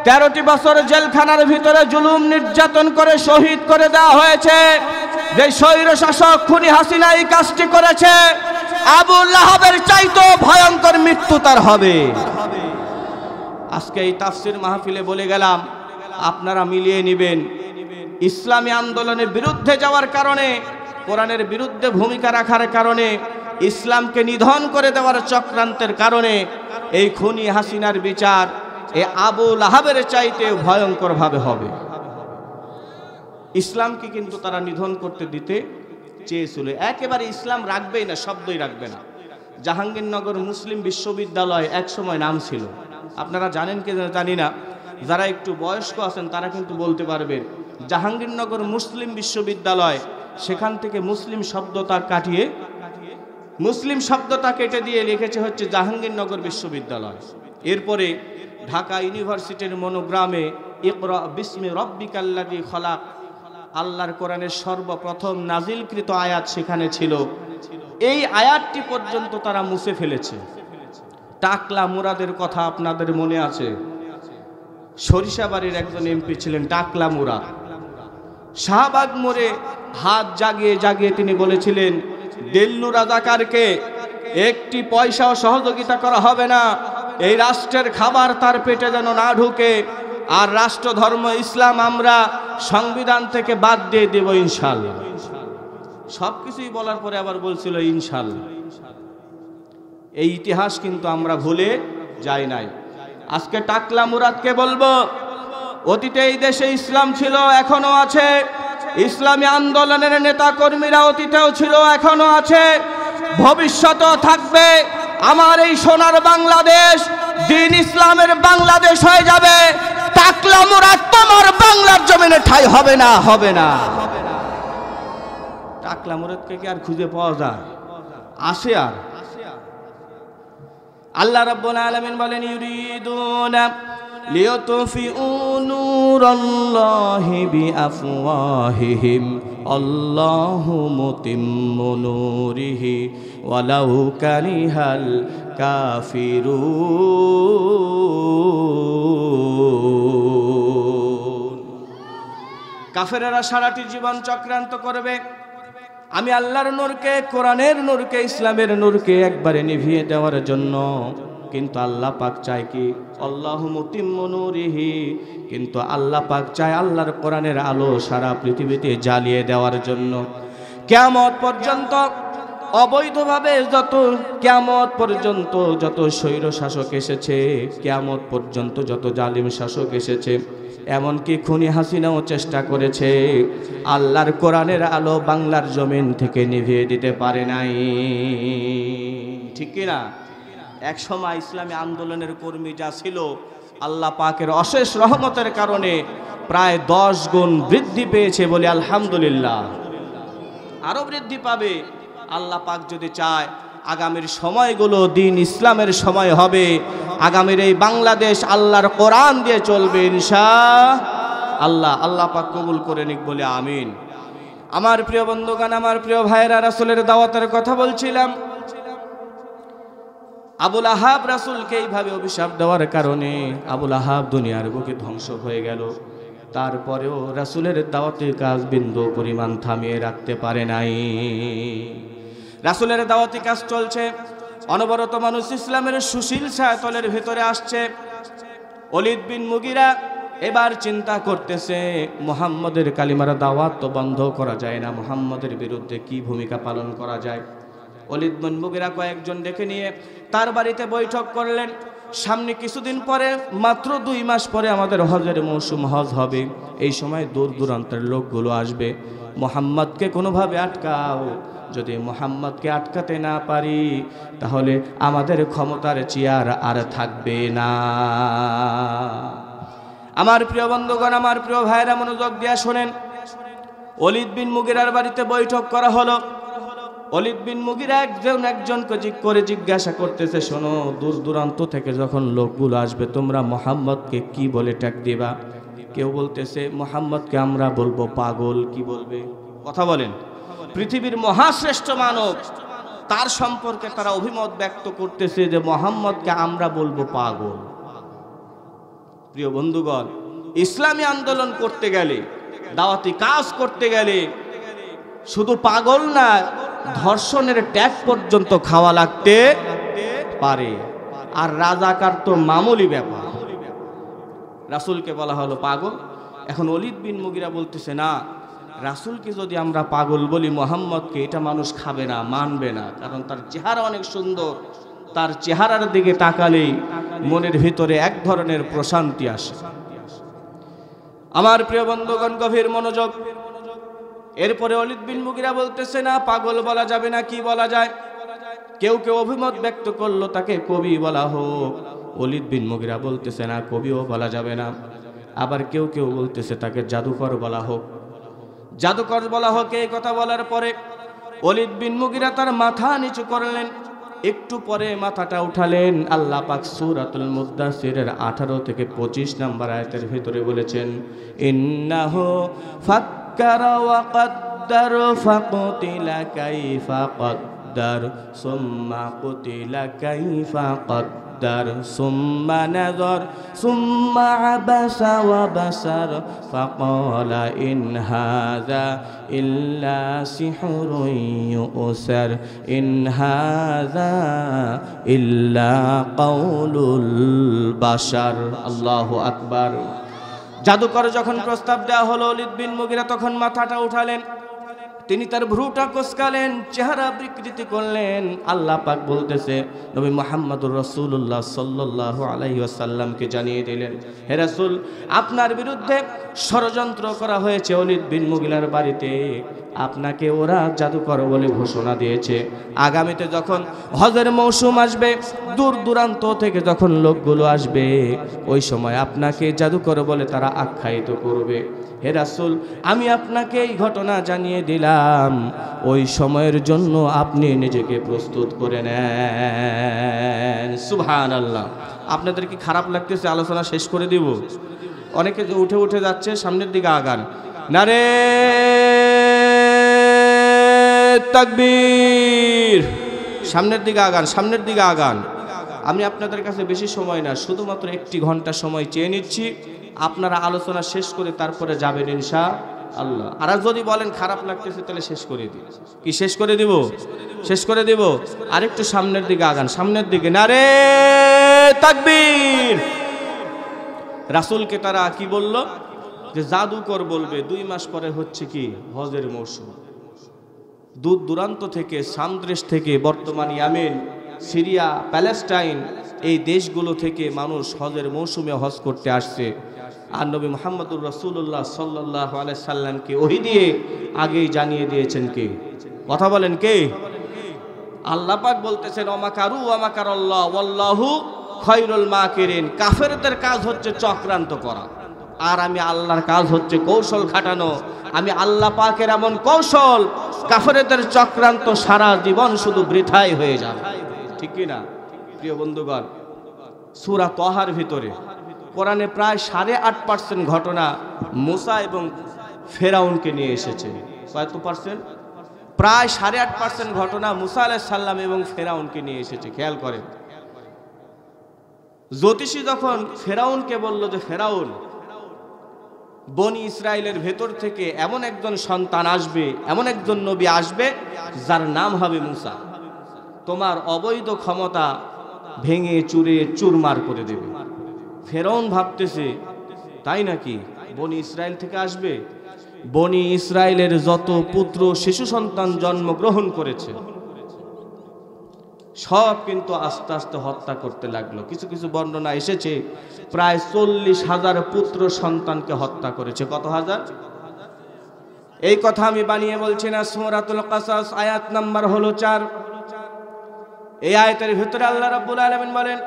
[SPEAKER 1] 13টি বছর জেলখানার ভিতরে জুলুম নির্যাতন করে শহীদ করে দেওয়া হয়েছে। যে স্বৈর শাসক খুনি হাসিনা এই কাজটি করেছে, আবুল আহাবের চাইতেও ভয়ঙ্কর মৃত্যু তার হবে। আজকে এই তাফসীর মাহফিলে বলে গেলাম, আপনারা মিলিয়ে নেবেন। ইসলামী আন্দোলনের বিরুদ্ধে যাওয়ার কারণে, কোরআনের বিরুদ্ধে ভূমিকা রাখার কারণে, ইসলামকে নিধন করে দেওয়ার চক্রান্তের কারণে এই খুনি হাসিনার বিচার এই আবুল আহাবের চাইতে ভয়ঙ্করভাবে হবে। ইসলামকে কিন্তু তারা নিধন করতে দিতে চেয়েছিল, একেবারে ইসলাম রাখবেই না, শব্দই রাখবে না। জাহাঙ্গীরনগর মুসলিম বিশ্ববিদ্যালয় একসময় নাম ছিল, আপনারা জানেন কি জানি না, যারা একটু বয়স্ক আছেন তারা কিন্তু বলতে পারবেন। জাহাঙ্গীরনগর মুসলিম বিশ্ববিদ্যালয়, সেখান থেকে মুসলিম শব্দটা কাটিয়ে, মুসলিম শব্দটা কেটে দিয়ে লিখেছে হচ্ছে জাহাঙ্গীরনগর বিশ্ববিদ্যালয়। এরপরে ঢাকা ইউনিভার্সিটির মনোগ্রামে ইকরা বিসমি রব্বিকাল্লাযী খলাক, আল্লাহর কোরআনের সর্বপ্রথম নাজিলকৃত আয়াত সেখানে ছিল। এই আয়াতটি পর্যন্ত তারা মুছে ফেলেছে। টাকলা মুরাদের কথা আপনাদের মনে আছে? সরিষাবাড়ির একজন এমপি ছিলেন টাকলা মুরাদ। শাহবাগ মোড়ে হাত জাগিয়ে জাগিয়ে তিনি বলেছিলেন, দেল্লু রাজাকারকে একটি পয়সাও সহযোগিতা করা হবে না, এই রাষ্ট্রের খাবার তার পেটে যেন না ঢুকে, আর রাষ্ট্র ধর্ম ইসলাম আমরা সংবিধান থেকে বাদ দিয়ে দেব ইনশাআল্লাহ। সবকিছুই বলার পরে আবার বলছিল ইনশাআল্লাহ। এই ইতিহাস কিন্তু আমরা ভুলে যাই নাই। আজকে টাকলা মুরাদকে বলবো, অতীতে এই দেশে ইসলাম ছিল, এখনো আছে। ইসলামী আন্দোলনের নেতা কর্মীরা অতীতেও ছিল, এখনো আছে, ভবিষ্যতেও থাকবে। আমার এই সোনার বাংলাদেশ দ্বীন ইসলামের বাংলাদেশ হয়ে যাবে। টাকলা মুরাদ তোমার বাংলার জমিনে ঠাঁই হবে না, হবে না। টাকলা মুরাদকে কি আর খুঁজে পাওয়া যায়? আসে আর? আল্লাহ রাব্বুল আলামিন বলেন, ইউরিদুনা লিয়ুতফিউ নূরাল্লাহি বিআফওয়াহিহিম আল্লাহু মুতিম্মু নূরিহি ওয়ালাউ কারিহাল কাফিরুন। কাফেরেরা সারাটি জীবন চক্রান্ত করবে, আমি আল্লাহর নূরকে, কোরআনের নূরকে, ইসলামের নূরকে একবারে নিভিয়ে দেওয়ার জন্য। কিন্তু আল্লাহ পাক চায় কি? আল্লাহু মুতিম্মু নূরিহি। কিন্তু আল্লাহ পাক চায় আল্লাহর কোরআনের আলো সারা পৃথিবীতে জ্বালিয়ে দেওয়ার জন্য। কিয়ামত পর্যন্ত অবৈধভাবে কিয়ামত পর্যন্ত যত স্বৈর শাসক এসেছে, কিয়ামত পর্যন্ত যত জালিম শাসক এসেছে, এমনকি খুনি হাসিনাও চেষ্টা করেছে, আল্লাহর কোরআনের আলো বাংলার জমিন থেকে নিভিয়ে দিতে পারে নাই। ঠিক কিনা? এক সময় ইসলামী আন্দোলনের কর্মী যা ছিল, আল্লাহ পাকের অশেষ রহমতের কারণে প্রায় 10 গুণ বৃদ্ধি পেয়েছে বলে আলহামদুলিল্লাহ। আরো বৃদ্ধি পাবে আল্লাহ পাক যদি চায়। আগামীর সময়গুলো দ্বীন ইসলামের সময় হবে। আগামীর এই বাংলাদেশ আল্লাহর কোরআন দিয়ে চলবে ইনশাআল্লাহ। আল্লাহ পাক কবুল করে নিক বলে আমিন। আমার প্রিয় বন্ধুগণ, আমার প্রিয় ভাইরা, রাসূলের দাওয়াতের কথা বলছিলাম। আবুল আহাব রাসূলকে এইভাবে অভিশাপ দেওয়ার কারণে আবুল আহাব দুনিয়ার বুকে ধ্বংস হয়ে গেল। তারপরেও রাসূলের দাওয়াতের কাজ বিন্দু পরিমাণ থামিয়ে রাখতে পারে নাই। রাসূলের দাওয়াতি কাজ চলছে, অনবরত মানুষ ইসলামের সুশীল ছায়াতলের ভেতরে আসছে। ওলীদ বিন মুগীরা এবার চিন্তা করতেছে, মুহাম্মদের কালিমার দাওয়াত তো বন্ধ করা যায় না, মুহাম্মদের বিরুদ্ধে কি ভূমিকা পালন করা যায়। ওলীদ বিন মুগীরা কয়েকজন ডেকে নিয়ে তার বাড়িতে বৈঠক করলেন। সামনে কিছুদিন পরে, মাত্র 2 মাস পরে আমাদের হজের মৌসুম, হজ হবে। এই সময় দূর দূরান্তের লোকগুলো আসবে, মুহাম্মদকে কোনোভাবে আটকাও। যদি মুহাম্মদকে আটকাতে না পারি, তাহলে আমাদের ক্ষমতার চেয়ার আর থাকবে না। আমার প্রিয় বন্ধুগণ, আমার প্রিয় ভাইরা, মনোযোগ দিয়ে শোনেন। ওলীদ বিন মুগীরার বাড়িতে বৈঠক করা হলো। ওলীদ বিন মুগীরা একজনকে জিজ্ঞাসা করতেছে, শোনো, দূর দূরান্ত থেকে যখন লোকগুলো আসবে, তোমরা মুহাম্মদকে কি বলে ট্যাগ দিবা? কেউ বলতেছে মুহাম্মদকে আমরা বলবো পাগল। কি বলবে? কথা বলেন। পৃথিবীর মহাশ্রেষ্ঠ মানব, তার সম্পর্কে তারা অভিমত ব্যক্ত করতেছে যে মুহাম্মদকে আমরা বলবো পাগল। প্রিয় বন্ধুগণ, ইসলামী আন্দোলন করতে গেলে, দাওয়াতি কাজ করতে গেলে শুধু পাগল না, ধর্ষণের ট্যাগ পর্যন্ত খাওয়া লাগতে পারে। আর রাজাকার তো মামুলি ব্যাপার। রাসূলকে বলা হলো পাগল। এখন ওলীদ বিন মুগীরা বলতেছে, না, রাসূলকে যদি আমরা পাগল বলি মুহাম্মদকে, এটা মানুষ খাবে না, মানবে না, কারণ তার চেহারা অনেক সুন্দর। তার চেহারার দিকে তাকালেই মনের ভিতরে এক ধরনের প্রশান্তি আসে। আমার প্রিয় বন্ধুগণ, গভীর মনোযোগ। এরপরে ওলীদ বিন মুগীরা বলতেছে, না, পাগল বলা যাবে না, কি বলা যায়? কেউ কেউ অভিমত ব্যক্ত করলো তাকে কবি বলা হোক। ওলীদ বিন মুগীরা বলতেছে, না, কবিও বলা যাবে না। আবার কেউ কেউ বলতেছে তাকে জাদুকর বলা হোক। জাদুকর বলা হোক। এই কথা বলার পরে ওলীদ বিন মুগীরা তার মাথা নিচু করলেন। একটু পরে মাথাটা উঠালেন। আল্লাহ পাক সূরাতুল মুদ্দাসসিরের 18 থেকে 25 নম্বর আয়াতের ভিতরে বলেছেন, ইন্নাহু ফাক্কারা ওয়া কাদ্দার ফাকুতিলা কাইফা কাদ্দার সুম্মা কুতিলা কাইফা কাদ্দার। قدر ثم نظر ثم عبس وبصر فقال إن هذا إلا سحر يؤثر إن هذا إلا قول البشر الله أكبر জাদুকর যখন প্রস্তাব দেওয়া হলো ওলীদ বিন মুগিরা তখন মাথাটা উঠালেন তিনি তার ভ্রুটা কোঁচকালেন চেহারা বিকৃতি করলেন আল্লাহ পাক বলতেছে নবী মুহাম্মদুর রাসূলুল্লাহ সাল্লাল্লাহু আলাইহি ওয়াসাল্লামকে জানিয়ে দিলেন হে রাসূল আপনার বিরুদ্ধে ষড়যন্ত্র করা হয়েছে ওলীদ বিন মুগিরার বাড়িতে আপনাকে ওরা জাদুকর বলে ঘোষণা দিয়েছে আগামীতে যখন হজের মৌসুম আসবে দূর দূরান্ত থেকে যখন লোকগুলো আসবে ওই সময় আপনাকে জাদুকর বলে তারা আখ্যায়িত করবে হে রাসূল আমি আপনাকে এই ঘটনা জানিয়ে দিলাম ওই সময়ের জন্য আপনি নিজেকে প্রস্তুত করে নেন সুবহানাল্লাহ আপনাদের কি খারাপ লাগতেছে আলোচনা শেষ করে দিব অনেকে যে উঠে উঠে যাচ্ছে সামনের দিকে আগান নারে তাকবীর সামনের দিকে আগান আমি আপনাদের কাছে বেশি সময় না শুধুমাত্র 1 ঘন্টা সময় চেয়ে নিচ্ছি আপনারা আলোচনা শেষ করে তারপরে যাবেন ইনশাআল্লাহ আর যদি বলেন খারাপ লাগতেছে তাহলে শেষ করে দিই কি শেষ করে দিব আরেকটু সামনের দিকে আগান সামনের দিকে নারে তাকবীর রাসূলকে তারা কি বলল যে জাদুকর বলবে 2 মাস পরে হচ্ছে কি হজের মৌসুম দূর দূরান্ত থেকে সামদেশ থেকে বর্তমান ইয়েমেন সিরিয়া প্যালেস্টাইন এই দেশগুলো থেকে মানুষ হজের মৌসুমে হজ করতে আসছে আর নবী মুহাম্মদুর রাসূলুল্লাহ সাল্লাল্লাহু আলাইহি সাল্লামকে ওহী দিয়ে আগেই জানিয়ে দিয়েছেন কে কথা বলেন কে আল্লাহ পাক বলতেছেন ওমাকারু ওমাকারাল্লাহ ওয়াল্লাহু খায়রুল মাকিরিন কাফেরদের কাজ হচ্ছে চক্রান্ত করা আর আমি আল্লাহর কাজ হচ্ছে কৌশল খাটানো আমি আল্লাহ পাকের এমন কৌশল কাফেরদের চক্রান্ত সারা জীবন শুধু বৃথাই হয়ে যাবে ঠিক কি না প্রিয় বন্ধুগণ সূরা তাহার ভিতরে কোরআনে প্রায় 8.5% ঘটনা মুসা এবং ফেরাউনকে নিয়ে এসেছে কত পার্সেন্ট প্রায় 8.5% ঘটনা মুসা আলাইহিস সালাম এবং ফেরাউনকে নিয়ে এসেছে খেয়াল করেন জ্যোতিষী যখন ফেরাউনকে বলল যে ফেরাউন বনি ইসরায়েলের ভেতর থেকে এমন একজন সন্তান আসবে এমন একজন নবী আসবে যার নাম হবে মুসা তোমার অবৈধ ক্ষমতা ভেঙে চুরে চুরমার করে দেবে ফেরাউন ভাবতেছে তাই নাকি বনি ইসরায়েল থেকে আসবে বনি ইসরায়েলের যত পুত্র শিশু সন্তান জন্মগ্রহণ করেছে সব কিন্তু আস্তে আস্তে হত্যা করতে লাগলো কিছু কিছু বর্ণনা এসেছে প্রায় 40,000 পুত্র সন্তানকে হত্যা করেছে কত হাজার এই কথা আমি বানিয়ে বলছি না সূরাতুল কাসাস আয়াত নাম্বার হলো 4 এই আয়াতের ভিতরে আল্লাহ রাব্বুল আলামিন বলেন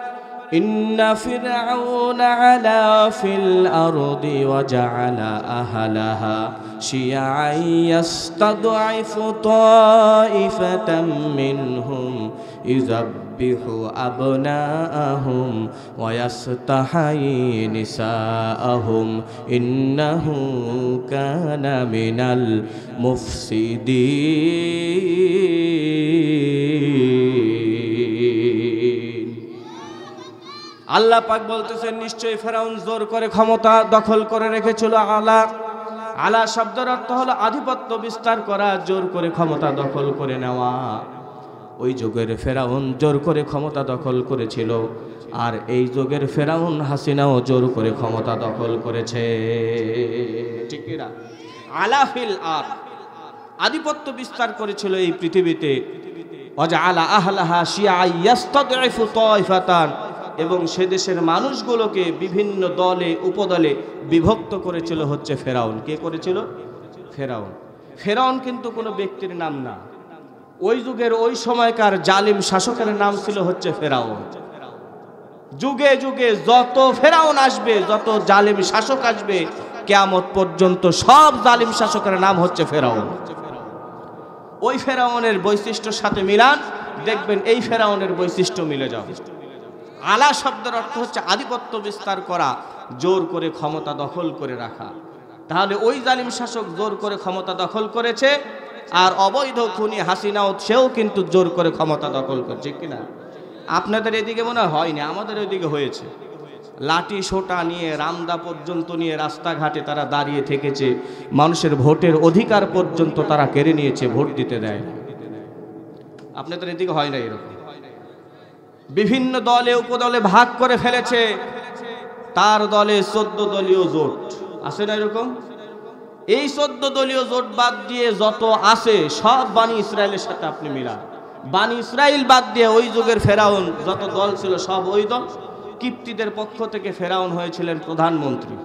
[SPEAKER 1] ইন্না ফিরআউনা আলা ফিল আরদি ওয়া জাআলা আহলাহা শিয়া'আন ইয়াস্তাদঈফু তা'iফাতাম মিনহুম ইযাববিহু আবনাআহুম ওয়া ইয়াস্তাহয়ী নিসাআহুম ইন্নাহু কানা মিনাল মুফসিদিন আল্লাহ পাক বলতেছেন নিশ্চয়ই ফেরাউন জোর করে ক্ষমতা দখল করে রেখেছিল আলা শব্দের অর্থ হলো আধিপত্য বিস্তার করা জোর করে ক্ষমতা দখল করে নেওয়া ওই যুগের ফেরাউন জোর করে ক্ষমতা দখল করেছিল আর এই যুগের ফেরাউন হাসিনাও জোর করে ক্ষমতা দখল করেছে ঠিক কি না আলা ফিল আরদ আধিপত্য বিস্তার করেছিল এই পৃথিবীতে ওয়াজআলা আহলাহা শিয়া'আন ইয়াস্তাদঈফু তা'iফাতান এবং সে দেশের মানুষগুলোকে বিভিন্ন দলে উপদলে বিভক্ত করেছিল হচ্ছে ফেরাউন কে করেছিল ফেরাউন কিন্তু কোনো ব্যক্তির নাম না ওই যুগের ওই সময়কার জালিম শাসকের নাম ছিল হচ্ছে ফেরাউন যুগে যুগে যত ফেরাউন আসবে যত জালিম শাসক আসবে কিয়ামত পর্যন্ত সব জালিম শাসকের নাম হচ্ছে ফেরাউন ওই ফেরাউনের বৈশিষ্ট্যের সাথে মিলান দেখবেন এই ফেরাউনের বৈশিষ্ট্য মিলে যাবে আলা শব্দের অর্থ হচ্ছে আধিপত্য বিস্তার করা জোর করে ক্ষমতা দখল করে রাখা তাহলে ওই জালিম শাসক জোর করে ক্ষমতা দখল করেছে আর অবৈধ খুনি হাসিনাও সেও কিন্তু জোর করে ক্ষমতা দখল করছে কিনা আপনাদের এদিকে মনে হয়নি, আমাদের ওইদিকে হয়েছে। লাঠি সোটা নিয়ে রামদা পর্যন্ত নিয়ে রাস্তাঘাটে তারা দাঁড়িয়ে থেকেছে, মানুষের ভোটের অধিকার পর্যন্ত তারা কেড়ে নিয়েছে, ভোট দিতে দেয়। আপনাদের এদিকে হয় না এরকম? বিভিন্ন দলে উপদলে ভাগ করে ফেলেছে, তার দলে 14 দলীয় জোট আছে না এরকম? এই 14 দলীয় জোট বাদ দিয়ে যত আছে সব বানি ইসরায়েলের সাথে আপনি মিলান। বানি ইসরায়েল বাদ দিয়ে ওই যুগের ফেরাউন যত দল ছিল সব ওই দল। কিপ্তিদের পক্ষ থেকে ফেরাউন হয়েছিলেন প্রধানমন্ত্রী,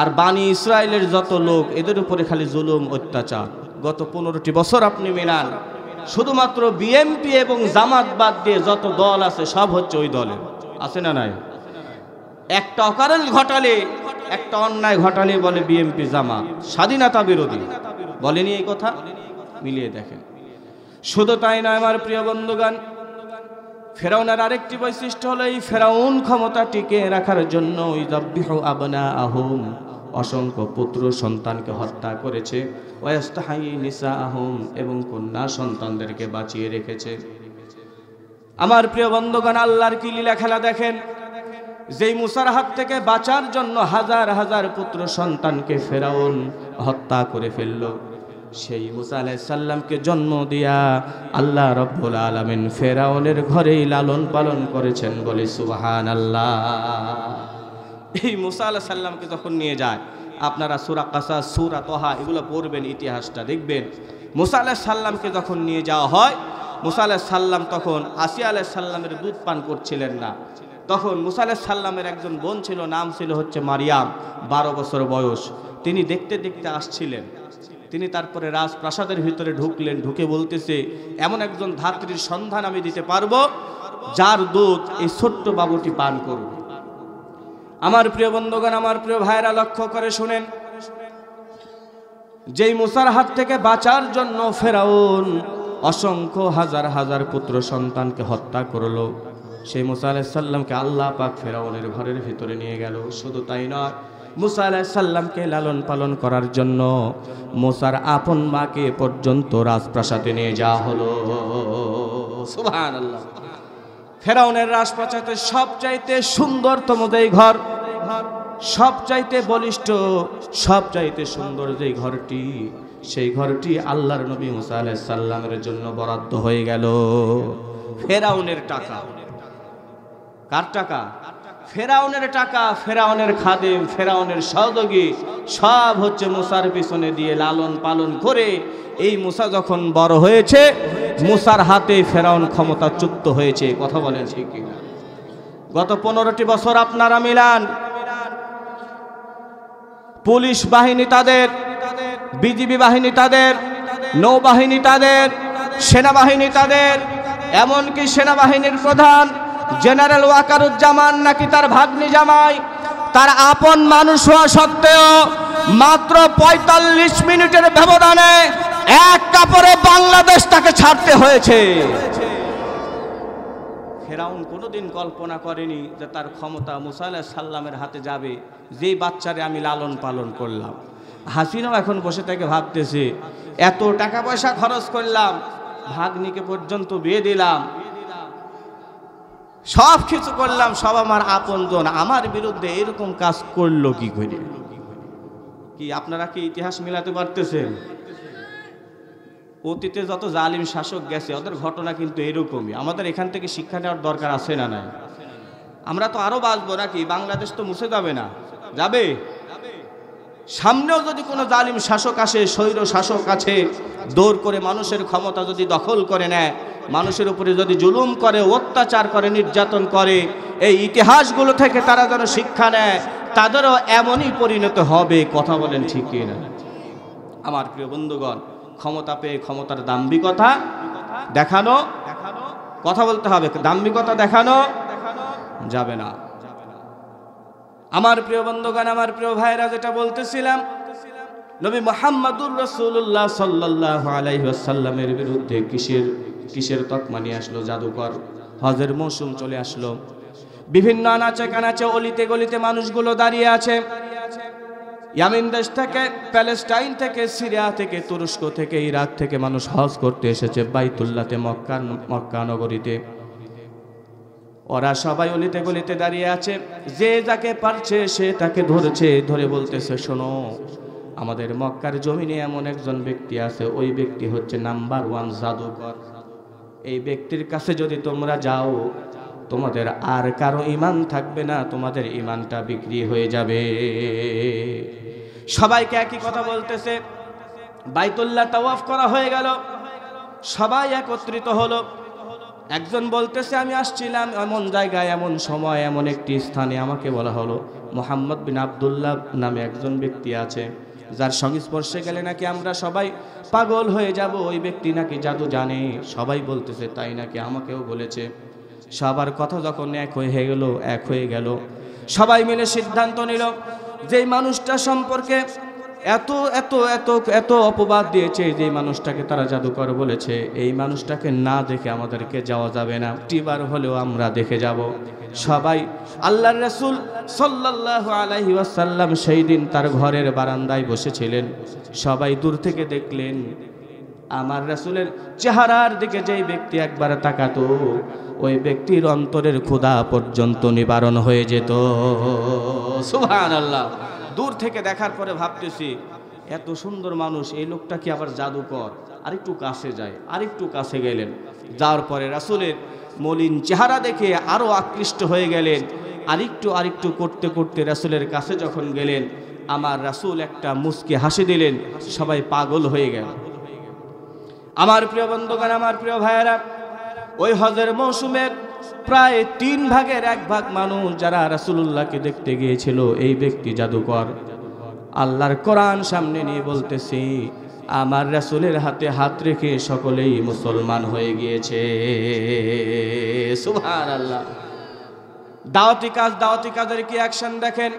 [SPEAKER 1] আর বানি ইসরায়েলের যত লোক এদের উপরে খালি জুলুম অত্যাচার। গত 15টি বছর আপনি মিলান, শুধুমাত্র বিএনপি এবং জামাত বাদ দিয়ে যত দল আছে সব হচ্ছে ওই দলের। আছে না নাই? একটা অকারণ ঘটালে, একটা অন্যায় ঘটালে বলে বিএনপি জামাত স্বাধীনতা বিরোধী, বলেনি এই কথা? মিলিয়ে দেখেন। শুধু তাই নয় আমার প্রিয় বন্ধুগণ, ফেরাউনের আরেকটি বৈশিষ্ট্য হলো এই ফেরাউন ক্ষমতা টিকে রাখার জন্য ইযাববিহু আবনাআহুম, অসংখ্য পুত্র সন্তানকে হত্যা করেছে, ওয়াস্তাহায়ী নিসাআহুম, এবং কন্যা সন্তানদেরকে বাঁচিয়ে রেখেছে। আমার প্রিয় বন্ধুগণ, আল্লাহর কি লীলা খেলা দেখেন। যেই মুসার হাত থেকে বাঁচার জন্য হাজার হাজার পুত্র সন্তানকে ফেরাউন হত্যা করে ফেলল, সেই মুসা আলাইহিস সালামকে জন্ম দিয়া আল্লাহ রাব্বুল আলামিন ফেরাউনের ঘরেই লালন পালন করেছেন, বলে সুবহানাল্লাহ। এই মুসা আলাইহিস সালামকে যখন নিয়ে যায়, আপনারা সূরা কাসাস, সূরা তাহা এগুলো পড়বেন, ইতিহাসটা দেখবেন। মুসা আলাইহিস সালামকে যখন নিয়ে যাওয়া হয়, মুসা আলাইহিস সালাম তখন আসিয়া আলাইহিস সালামের দুধ পান করছিলেন না। তখন মুসা আলাইহিস সালামের একজন বোন ছিল, নাম ছিল হচ্ছে মারিয়াম, 12 বছর বয়স। তিনি দেখতে দেখতে আসছিলেন। তিনি তারপরে রাজপ্রাসাদের ভিতরে ঢুকলেন, ঢুকে বলতেছে, এমন একজন ধাত্রীর সন্ধান আমি দিতে পারবো যার দুধ এই ছোট্ট বাবুটি পান করবে। আমার প্রিয় বন্ধুগণ, আমার প্রিয় ভাইরা, লক্ষ্য করে শুনেন, যেই মুসার হাত থেকে বাঁচার জন্য ফেরাউন অসংখ্য হাজার হাজার পুত্র সন্তানকে হত্যা করলো, সেই মুসা আলাইহিস সালামকে আল্লাহ পাক ফেরাউনের ঘরের ভিতরে নিয়ে গেল। শুধু তাই নয়, মুসা আলাইহিস সালামকে লালন পালন করার জন্য মুসার আপন মাকে পর্যন্ত রাজপ্রাসাদে নিয়ে যাওয়া হলো। সুবহানাল্লাহ। ফেরাউনের রাজপ্রাসাদের সবচাইতে সুন্দরতম যেই ঘর, সবচাইতে বলিষ্ঠ, সবচাইতে সুন্দর যেই ঘরটি, সেই ঘরটি আল্লাহর নবী মুসা আলাইহিস সালামের জন্য বরাদ্দ হয়ে গেল। ফেরাউনের টাকা। কার টাকা? ফেরাউনের টাকা। ফেরাউনের খাদেম, ফেরাউনের সহযোগী সব হচ্ছে মুসার পিছনে দিয়ে লালন পালন করে এই মুসা যখন বড় হয়েছে, মুসার হাতে ফেরাউন ক্ষমতাচ্যুত হয়েছে। কথা বলেন ঠিক কিনা? গত 15টি বছর আপনারা মিলান, পুলিশ বাহিনী তাদের, বিজিবি বাহিনী তাদের, নৌবাহিনী তাদের, সেনাবাহিনী তাদের, এমনকি সেনাবাহিনীর প্রধান জেনারেল ওয়াকারুজ্জামান নাকি তার ভাগ্নি জামাই, তার আপন মানুষ হওয়া সত্ত্বেও মাত্র 45 মিনিটের ব্যবধানে এক কাপড়ে বাংলাদেশ তাকে ছাড়তে হয়েছে। ফেরাউন কোনোদিন কল্পনা করেনি যে তার ক্ষমতা মুসা আলাইহিস সালামের হাতে যাবে, যেই বাচ্চারে আমি লালন পালন করলাম। হাসিনাও এখন বসে থেকে ভাবতেছে, এত টাকা পয়সা খরচ করলাম, ভাগ্নিকে পর্যন্ত বিয়ে দিলাম, সব কিছু করলাম, সব আমার আপনজন, আমার বিরুদ্ধে এরকম কাজ করলো কি করে? কি আপনারা কি ইতিহাস মিলাতে পারতেছেন? অতীতে যত জালিম শাসক গেছে ওদের ঘটনা কিন্তু এরকমই। আমাদের এখান থেকে শিক্ষা নেওয়ার দরকার আছে না নাই? আমরা তো আরো বাঁচবো নাকি? বাংলাদেশ তো মুছে যাবে না, যাবে? সামনেও যদি কোনো জালিম শাসক আসে, স্বৈর শাসক আছে, দৌড় করে মানুষের ক্ষমতা যদি দখল করে নেয়, মানুষের উপরে যদি জুলুম করে, অত্যাচার করে, নির্যাতন করে, এই ইতিহাসগুলো থেকে তারা যেন শিক্ষা নেয়, তাদেরও এমনই পরিণত হবে। কথা বলেন ঠিক কিনা? আমার প্রিয় বন্ধুগণ, ক্ষমতা পেয়ে ক্ষমতার দাম্ভিকতা দেখানো, কথা বলতে হবে, দাম্ভিকতা দেখানো যাবে না। আমার প্রিয় বন্ধুগণ, আমার প্রিয় ভাইরা, যেটা বলতেছিলাম, নবী মুহাম্মদুর রাসূলুল্লাহ সাল্লাল্লাহু আলাইহি ওয়াসাল্লামের বিরুদ্ধে কিসের তকমা নিয়ে আসলো? জাদুকর। হজের মৌসুম চলে আসলো, বিভিন্ন আনাচে কানাচে, অলিতে গলিতে মানুষগুলো দাঁড়িয়ে আছে। ইয়ামিন দেশ থেকে, প্যালেস্টাইন থেকে, সিরিয়া থেকে, তুরস্ক থেকে, ইরাক থেকে মানুষ হজ করতে এসেছে বাইতুল্লাহতে, মক্কা নগরীতে। ওরা সবাই অলিতে গলিতে দাঁড়িয়ে আছে, যে যাকে পারছে সে তাকে ধরেছে, ধরে বলতেছে, শোনো, আমাদের মক্কার জমিনে এমন একজন ব্যক্তি আছে, ওই ব্যক্তি হচ্ছে নাম্বার 1 জাদুকর। এই ব্যক্তির কাছে যদি তোমরা যাও, তোমাদের আর কারো ঈমান থাকবে না, তোমাদের ঈমানটা বিক্রি হয়ে যাবে। সবাইকে একই কথা বলতেছে। বাইতুল্লাহ তাওয়াফ করা হয়ে গেল, সবাই একত্রিত হলো। একজন বলতেছে, আমি আসছিলাম এমন জায়গায়, এমন সময়, এমন একটি স্থানে, আমাকে বলা হলো মুহাম্মদ বিন আব্দুল্লাহ নামে একজন ব্যক্তি আছে, যার সংস্পর্শে গেলে নাকি আমরা সবাই পাগল হয়ে যাব, ওই ব্যক্তি নাকি জাদু জানে। সবাই বলতেছে, তাই নাকি, আমাকেও বলেছে। সবার কথা যখন এক হয়ে গেল, সবাই মিলে সিদ্ধান্ত নিল, যেই মানুষটা সম্পর্কে এত এত এত এত অপবাদ দিয়েছে, যে মানুষটাকে তারা জাদুকর বলেছে, এই মানুষটাকে না দেখে আমাদেরকে যাওয়া যাবে না, টিবার হলেও আমরা দেখে যাব। সবাই, আল্লাহর রাসূল সাল্লাল্লাহু আলাইহি ওয়াসাল্লাম সেই দিন তার ঘরের বারান্দায় বসেছিলেন। সবাই দূর থেকে দেখলেন, আমার রাসূলের চেহারার দিকে যেই ব্যক্তি একবার তাকাতো, ওই ব্যক্তির অন্তরের ক্ষুধা পর্যন্ত নিবারণ হয়ে যেত। সুবহানাল্লাহ। দূর থেকে দেখার পরে ভাবতেছি, এত সুন্দর মানুষ, এই লোকটা কি আবার জাদুকর? আরেকটু কাছে যায়, আরেকটু কাছে গেলেন। যাওয়ার পরে রাসূলের মলিন চেহারা দেখে আরো আকৃষ্ট হয়ে গেলেন। আরেকটু করতে করতে রাসূলের কাছে যখন গেলেন, আমার রাসূল একটা মুচকি হাসি দিলেন। সবাই পাগল হয়ে গেল। আমার প্রিয় বন্ধুগণ, আমার প্রিয় ভাইয়েরা, ওই হজের মৌসুমের প্রায় 3 ভাগের 1 ভাগ মানুষ যারা রাসূলুল্লাহকে দেখতে গিয়েছিল, এই ব্যক্তি জাদুকর। আল্লাহর কোরআন সামনে নিয়ে বলতেছি, আমার রাসূলের হাতে হাত রেখে সকলেই মুসলমান হয়ে গিয়েছে। সুবহানাল্লাহ। দাওয়াতি কাজের কি অ্যাকশন দেখেন।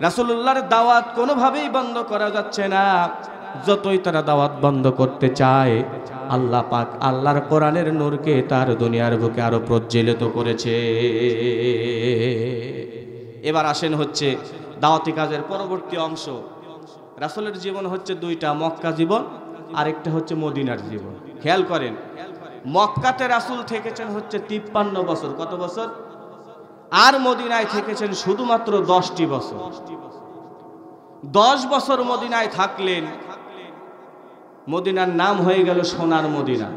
[SPEAKER 1] রাসূলুল্লাহর দাওয়াত কোনোভাবেই বন্ধ করা যাচ্ছে না। যতই তারা দাওয়াত বন্ধ করতে চায়, আল্লাহ পাক আল্লাহর কোরআনের নূরকে তার দুনিয়ার বুকে আরো প্রজ্বলিত করেছে। এবার আসেন হচ্ছে দাওয়াতি কাজের পরবর্তী অংশ। রাসূলের জীবন হচ্ছে 2টা, মক্কা জীবন, আরেকটা হচ্ছে মদিনার জীবন। খেয়াল করেন, মক্কাতে রাসূল থেকেছেন হচ্ছে 53 বছর। কত বছর? আর মদিনায় থেকেছেন শুধুমাত্র 10টি বছর। 10 বছর মদিনায় থাকলেন, মদিনার নাম হয়ে গেল সোনার মদিনা।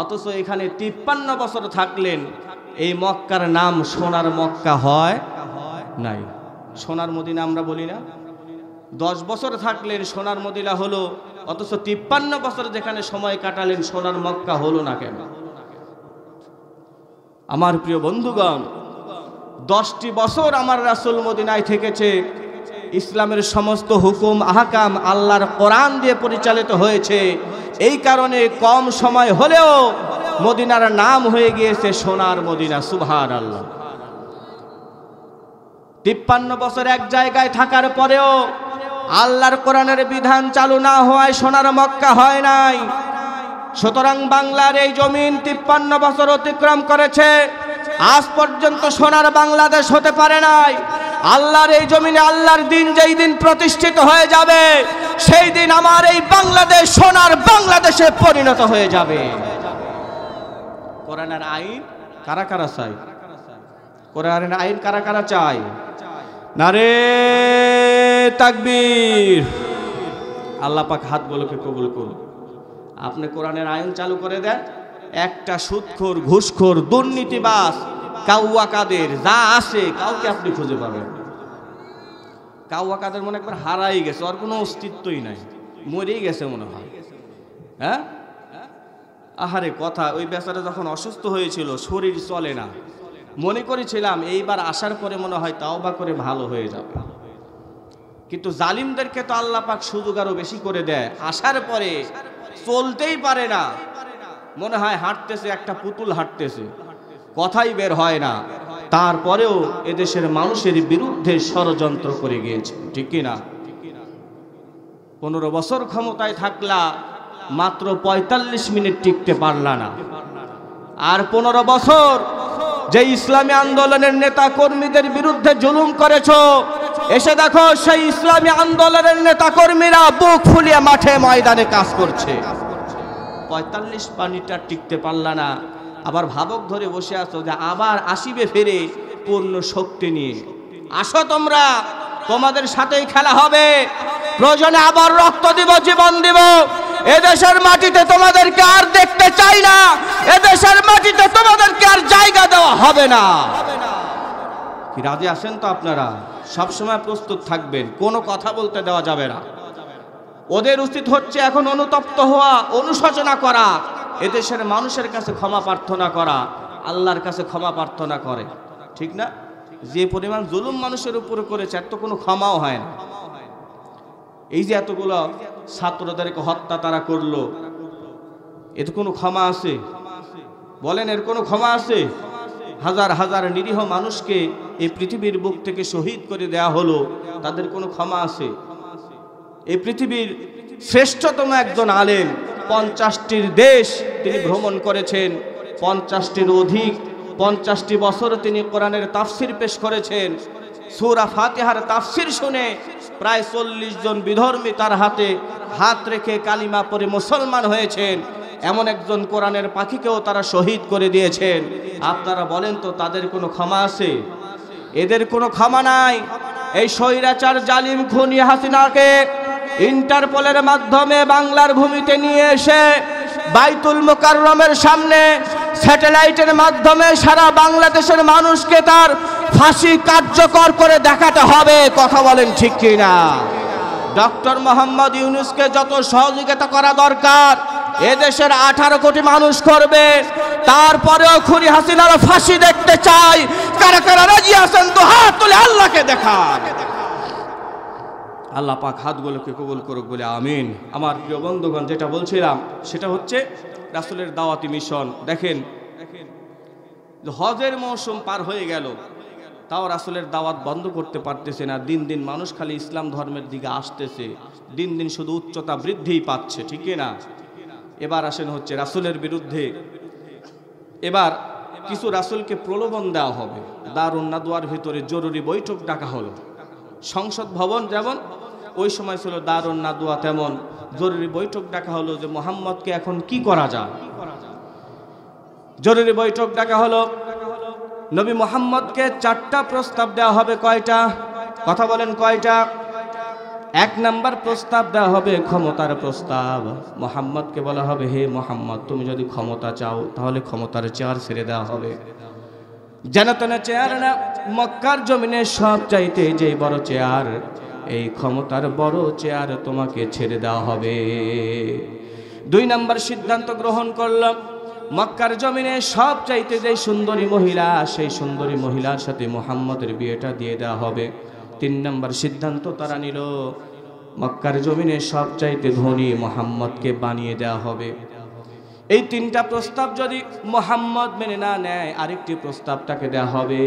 [SPEAKER 1] অথচ এখানে 53 বছর থাকলেন, এই মক্কার নাম সোনার মক্কা হয় নাই। সোনার মদিনা আমরা বলি না? 10 বছর থাকলেন, সোনার মদিনা হলো, অথচ 53 বছর যেখানে সময় কাটালেন, সোনার মক্কা হলো না কেন? আমার প্রিয় বন্ধুগণ, 10টি বছর আমার রাসূল মদিনায় থেকেছে। ইসলামের সমস্ত হুকুম আহকাম আল্লাহর কোরআন দিয়ে পরিচালিত হয়েছে। এই কারণে কম সময় হলেও মদিনার নাম হয়ে গিয়েছে সোনার মদিনা। সুবহানাল্লাহ। 53 বছর এক জায়গায় থাকার পরেও আল্লাহর কোরআনের বিধান চালু না হওয়ায় সোনার মক্কা হয় নাই। সুতরাং বাংলার এই জমিন 53 বছর অতিক্রম করেছে, আজ পর্যন্ত সোনার বাংলাদেশ হতে পারে নাই। আল্লাহর এই জমিনে আল্লাহর দিন যেই দিন প্রতিষ্ঠিত হয়ে যাবে, সেই দিন আমার এই বাংলাদেশ সোনার বাংলাদেশে পরিণত হয়ে যাবে। কোরআনের আইন কারা কারা চায়? কোরআনের আইন কারা কারা চায়? নারে তাকবীর। আল্লাহ পাক হাতগুলোকে কবুল করুন। আপনি কোরআনের আইন চালু করে দেন, একটা সুদখোর, ঘুষখোর, দুর্নীতিবাজ, কাউয়া কাদের যা আছে কাউকে আপনি খুঁজে পাবেন। কাউয়া কাদের মনে একবার হারাই গেছে, ওর কোনো অস্তিত্বই নাই, মরেই গেছে মনে হয়। হ্যাঁ, আহারে কথা, ওই বেচারা যখন অসুস্থ হয়েছিল, শরীর চলে না, মনে করেছিলাম এইবার আসার পরে মনে হয় তাওবা করে ভালো হয়ে যাবে। কিন্তু জালিমদেরকে তো আল্লাহ পাক সুযোগ আরো বেশি করে দেয়। আসার পরে চলতেই পারে না, মনে হয় হাঁটতেছে একটা পুতুল হাঁটতেছে, কথাই বের হয় না। তারপরেও এদেশের মানুষের বিরুদ্ধে ষড়যন্ত্র করে গিয়েছে, ঠিক কিনা? 15 বছর ক্ষমতায় থাকলা, মাত্র 45 মিনিট টিকতে পারলা না। আর 15 বছর যে ইসলামী আন্দোলনের নেতা কর্মীদের বিরুদ্ধে জুলুম করেছো, এসে দেখো সেই ইসলামী আন্দোলনের নেতা কর্মীরা বুক ফুলিয়ে মাঠে ময়দানে কাজ করছে। 45 মিনিট টিকতে পারলা না, আবার ভাবক ধরে বসে আছো যে আবার আসিবে ফিরে পূর্ণ শক্তি নিয়ে। আসো তোমরা, তোমাদের সাথেই খেলা হবে, প্রয়োজনে আবার রক্ত দিব, জীবন দিব। এদেশের মাটিতে তোমাদেরকে আর দেখতে চাই না, এদেশের মাটিতে তোমাদেরকে আর জায়গা দেওয়া হবে না। কি রাজি আছেন তো আপনারা? সবসময় প্রস্তুত থাকবেন, কোনো কথা বলতে দেওয়া যাবে না। ওদের উচিত হচ্ছে এখন অনুতপ্ত হওয়া, অনুশোচনা করা, এদেশের মানুষের কাছে ক্ষমা প্রার্থনা করা, আল্লাহর কাছে ক্ষমা প্রার্থনা করে, ঠিক না? যে পরিমাণ জুলুম মানুষের উপরে করেছে এত কোনো ক্ষমাও হয় না। এই যে এতগুলো ছাত্রদেরকে হত্যা তারা করলো, এতে কোনো ক্ষমা আছে? বলেন, এর কোনো ক্ষমা আছে? হাজার হাজার নিরীহ মানুষকে এই পৃথিবীর বুক থেকে শহীদ করে দেয়া হলো, তাদের কোনো ক্ষমা আছে? এই পৃথিবীর শ্রেষ্ঠতম একজন আলেম, 50টির দেশ তিনি ভ্রমণ করেছেন, 50টির অধিক, 50টি বছর তিনি কোরআনের তাফসির পেশ করেছেন। সূরা ফাতিহার তাফসির শুনে প্রায় 40 জন বিধর্মী তার হাতে হাত রেখে কালিমা পড়ে মুসলমান হয়েছেন। এমন একজন কোরআনের পাখিকেও তারা শহীদ করে দিয়েছেন। আপনারা বলেন তো, তাদের কোনো ক্ষমা আছে? এদের কোনো ক্ষমা নাই। এই স্বৈরাচার জালিম খুনি হাসিনাকে ইন্টারপোলের মাধ্যমে বাংলার ভূমিতে নিয়ে এসে বাইতুল মুকাররমের সামনে স্যাটেলাইটের মাধ্যমে সারা বাংলাদেশের মানুষকে তার ফাঁসি কার্যকর করে দেখাতে হবে। কথা বলেন ঠিক কিনা? ডক্টর মোহাম্মদ ইউনূসকে যত সহযোগিতা করা দরকার এদেশের 18 কোটি মানুষ করবে। তারপরেও খুনি হাসিনার ফাঁসি দেখতে চাই। কারা কারা রাজি আছেন তো হাত তুলে আল্লাহকে দেখান। আল্লাহ পাক হাতগুলোকে কবুল করুক বলে আমিন। আমার প্রিয় বন্ধুগণ, যেটা বলছিলাম সেটা হচ্ছে রাসূলের দাওয়াতি মিশন। দেখেন, হজের মৌসুম পার হয়ে গেল, তাও রাসূলের দাওয়াত বন্ধ করতে পারতেছে না। দিন দিন মানুষ খালি ইসলাম ধর্মের দিকে আসতেছে, দিন দিন শুধু উচ্চতা বৃদ্ধিই পাচ্ছে, ঠিক না? এবার আসেন হচ্ছে রাসূলের বিরুদ্ধে। এবার কিছু রাসূলকে প্রলোভন দেওয়া হবে। দারুন নাদওয়ার ভিতরে জরুরি বৈঠক ডাকা হলো। সংসদ ভবন যেমন ওই সময় ছিল দারুন নাদওয়া, তেমন জরুরি বৈঠক ডাকা হলো যে মুহাম্মদকে এখন কি করা যায়। জরুরি বৈঠক ডাকা হলো। নবী মুহাম্মদকে 4টা প্রস্তাব দেওয়া হবে। কয়টা? কথা বলেন, কয়টা? 1 নাম্বার প্রস্তাব দেওয়া হবে ক্ষমতার প্রস্তাব। মুহাম্মদকে বলা হবে, হে মুহাম্মদ, তুমি যদি ক্ষমতা চাও তাহলে ক্ষমতার চেয়ার ছেড়ে দেওয়া হবে। জান্নাতের চেয়ার না, মক্কার জমিনে সব চাইতে যে বড় চেয়ার, এই ক্ষমতার বড় চেয়ার তোমাকে ছেড়ে দেওয়া হবে। 2 নাম্বার সিদ্ধান্ত গ্রহণ করলাম, মক্কার জমিনে সব চাইতে যে সুন্দরী মহিলা, সেই সুন্দরী মহিলার সাথে মুহাম্মদের বিয়েটা দিয়ে দেওয়া হবে। 3 নাম্বার সিদ্ধান্ত তারা নিল, মক্কার জমিনে সব চাইতে ধনী মুহাম্মদকে বানিয়ে দেওয়া হবে। এই 3টা প্রস্তাব যদি মুহাম্মদ মেনে না নেয়, আরেকটি প্রস্তাব তাকে দেওয়া হবে,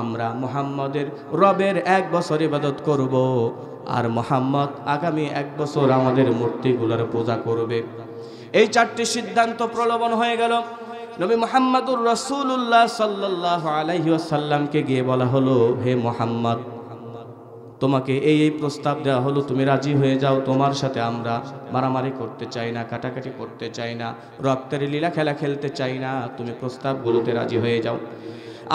[SPEAKER 1] আমরা মুহাম্মদের রবের 1 বছর ইবাদত করব, আর মুহাম্মদ আগামী 1 বছর আমাদের মূর্তিগুলোর পূজা করবে। এই 4টি সিদ্ধান্ত প্রলোভন হয়ে গেল। নবী মুহাম্মদুর রাসূলুল্লাহ সাল্লাল্লাহু আলাইহি ওয়াসাল্লামকে গিয়ে বলা হলো, হে মুহাম্মদ, তোমাকে এই প্রস্তাব দেওয়া হলো, তুমি রাজি হয়ে যাও। তোমার সাথে আমরা মারামারি করতে চাই না, কাটাকাটি করতে চাই না, রক্তের লীলা খেলা খেলতে চাই না, তুমি প্রস্তাবগুলোতে রাজি হয়ে যাও।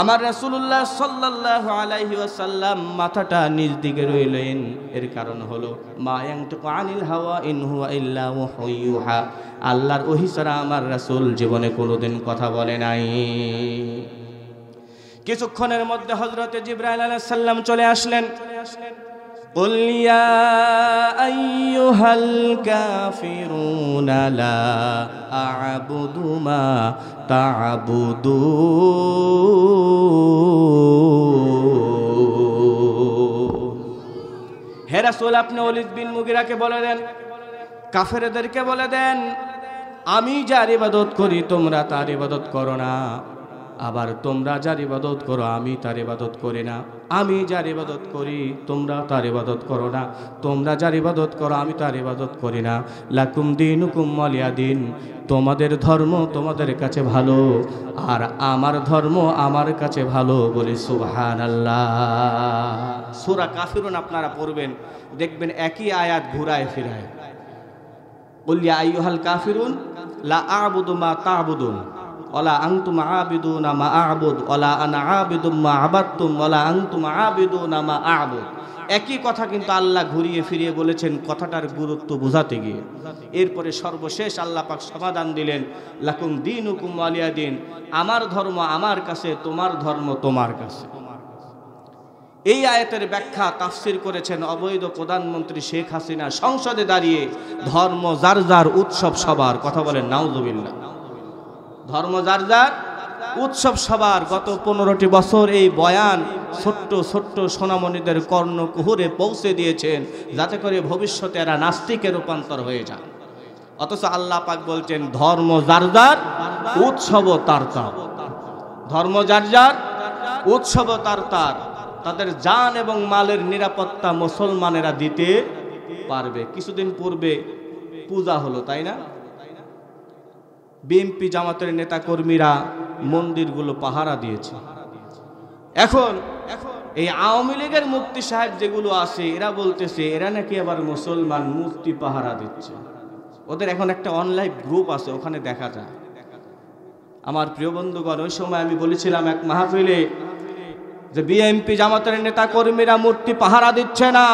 [SPEAKER 1] আমার রাসূলুল্লাহ সাল্লাল্লাহু আলাইহি ওয়াসাল্লাম মাথাটা নিজ দিকে রইলেন। এর কারণ হলো, মা ইয়ানতিকু আনিল হাওয়া ইন হুয়া ইল্লা ওয়াহয়ুন ইউহা, আল্লাহর ওহী ছাড়া আমার রাসূল জীবনে কোনোদিন কথা বলে নাই। কিছুক্ষণের মধ্যে হযরতে জিবরাইল আলাইহিস সালাম চলে আসলেন। কুল ইয়া আইয়ুহাল কাফিরুনা লা আ'বুদু মা তা'বুদুন। হে রাসূল, আপনি ওলীদ বিন মুগীরাকে বলে দেন, কাফেরদেরকে বলে দেন, আমি যার ইবাদত করি তোমরা তার ইবাদত করো না, আবার তোমরা যার ইবাদত করো আমি তার ইবাদত করি না। আমি যার ইবাদত করি তোমরা তার ইবাদত করো না, তোমরা যার ইবাদত করো আমি তার ইবাদত করি না। লাকুম দীনুকুম ওয়ালিয়া দীন, তোমাদের ধর্ম তোমাদের কাছে ভালো, আর আমার ধর্ম আমার কাছে ভালো। বলি সুবহানাল্লাহ। সূরা কাফিরুন আপনারা পড়বেন, দেখবেন একই আয়াত ঘুরায় ফিরায়। কুল ইয়া আইয়ুহাল কাফিরুন লা আ'বুদু মা তা'বুদুন, ওয়ালা আনতুম আবিদুনা মা আ'বুদ ওয়ালা আনা আবিদুম মা আবাদতুম ওয়ালা আনতুম আবিদুনা মা আ'বুদ। একই কথা কিন্তু আল্লাহ ঘুরিয়ে ফিরিয়ে বলেছেন কথাটার গুরুত্ব বোঝাতে গিয়ে। এরপরে সর্বশেষ আল্লাহ পাক সমাধান দিলেন, লাকুম দীনুকুম ওয়ালিয়া দিন, আমার ধর্ম আমার কাছে, তোমার ধর্ম তোমার কাছে। এই আয়াতের ব্যাখ্যা তাফসির করেছেন অবৈধ প্রধানমন্ত্রী শেখ হাসিনা সংসদে দাঁড়িয়ে, ধর্ম যার যার উৎসব সবার, কথা বলেন নাউজুবিল্লাহ। ধর্ম যার যার উৎসব সবার। গত 15টি বছর এই বয়ান ছোট্ট ছোট্ট সোনামণিদের কর্ণকুহরে পৌঁছে দিয়েছেন, যাতে করে ভবিষ্যতে এরা নাস্তিকে রূপান্তর হয়ে যায়। অথচ আল্লাহ পাক বলছেন ধর্ম যার যার, উৎসব তার তার। ধর্ম যার যার, উৎসব তার তার। তাদের জান এবং মালের নিরাপত্তা মুসলমানেরা দিতে পারবে। কিছুদিন পূর্বে পূজা হলো, তাই না? বিএনপি জামাতের নেতা কর্মীরা মন্দিরগুলো পাহারা দিয়েছে। এখন এই আওয়ামী লীগের মুফতি সাহেব যেগুলো আছে, এরা বলতেছে এরা নাকি আবার মুসলমান, মূর্তি পাহারা দিচ্ছে। ওদের এখন একটা অনলাইন গ্রুপ আছে, ওখানে দেখা যায়। আমার প্রিয় বন্ধুগণ, ওই সময় আমি বলেছিলাম এক মাহফিলে যে বিএনপি জামাতের নেতা কর্মীরা মূর্তি পাহারা দিচ্ছে না,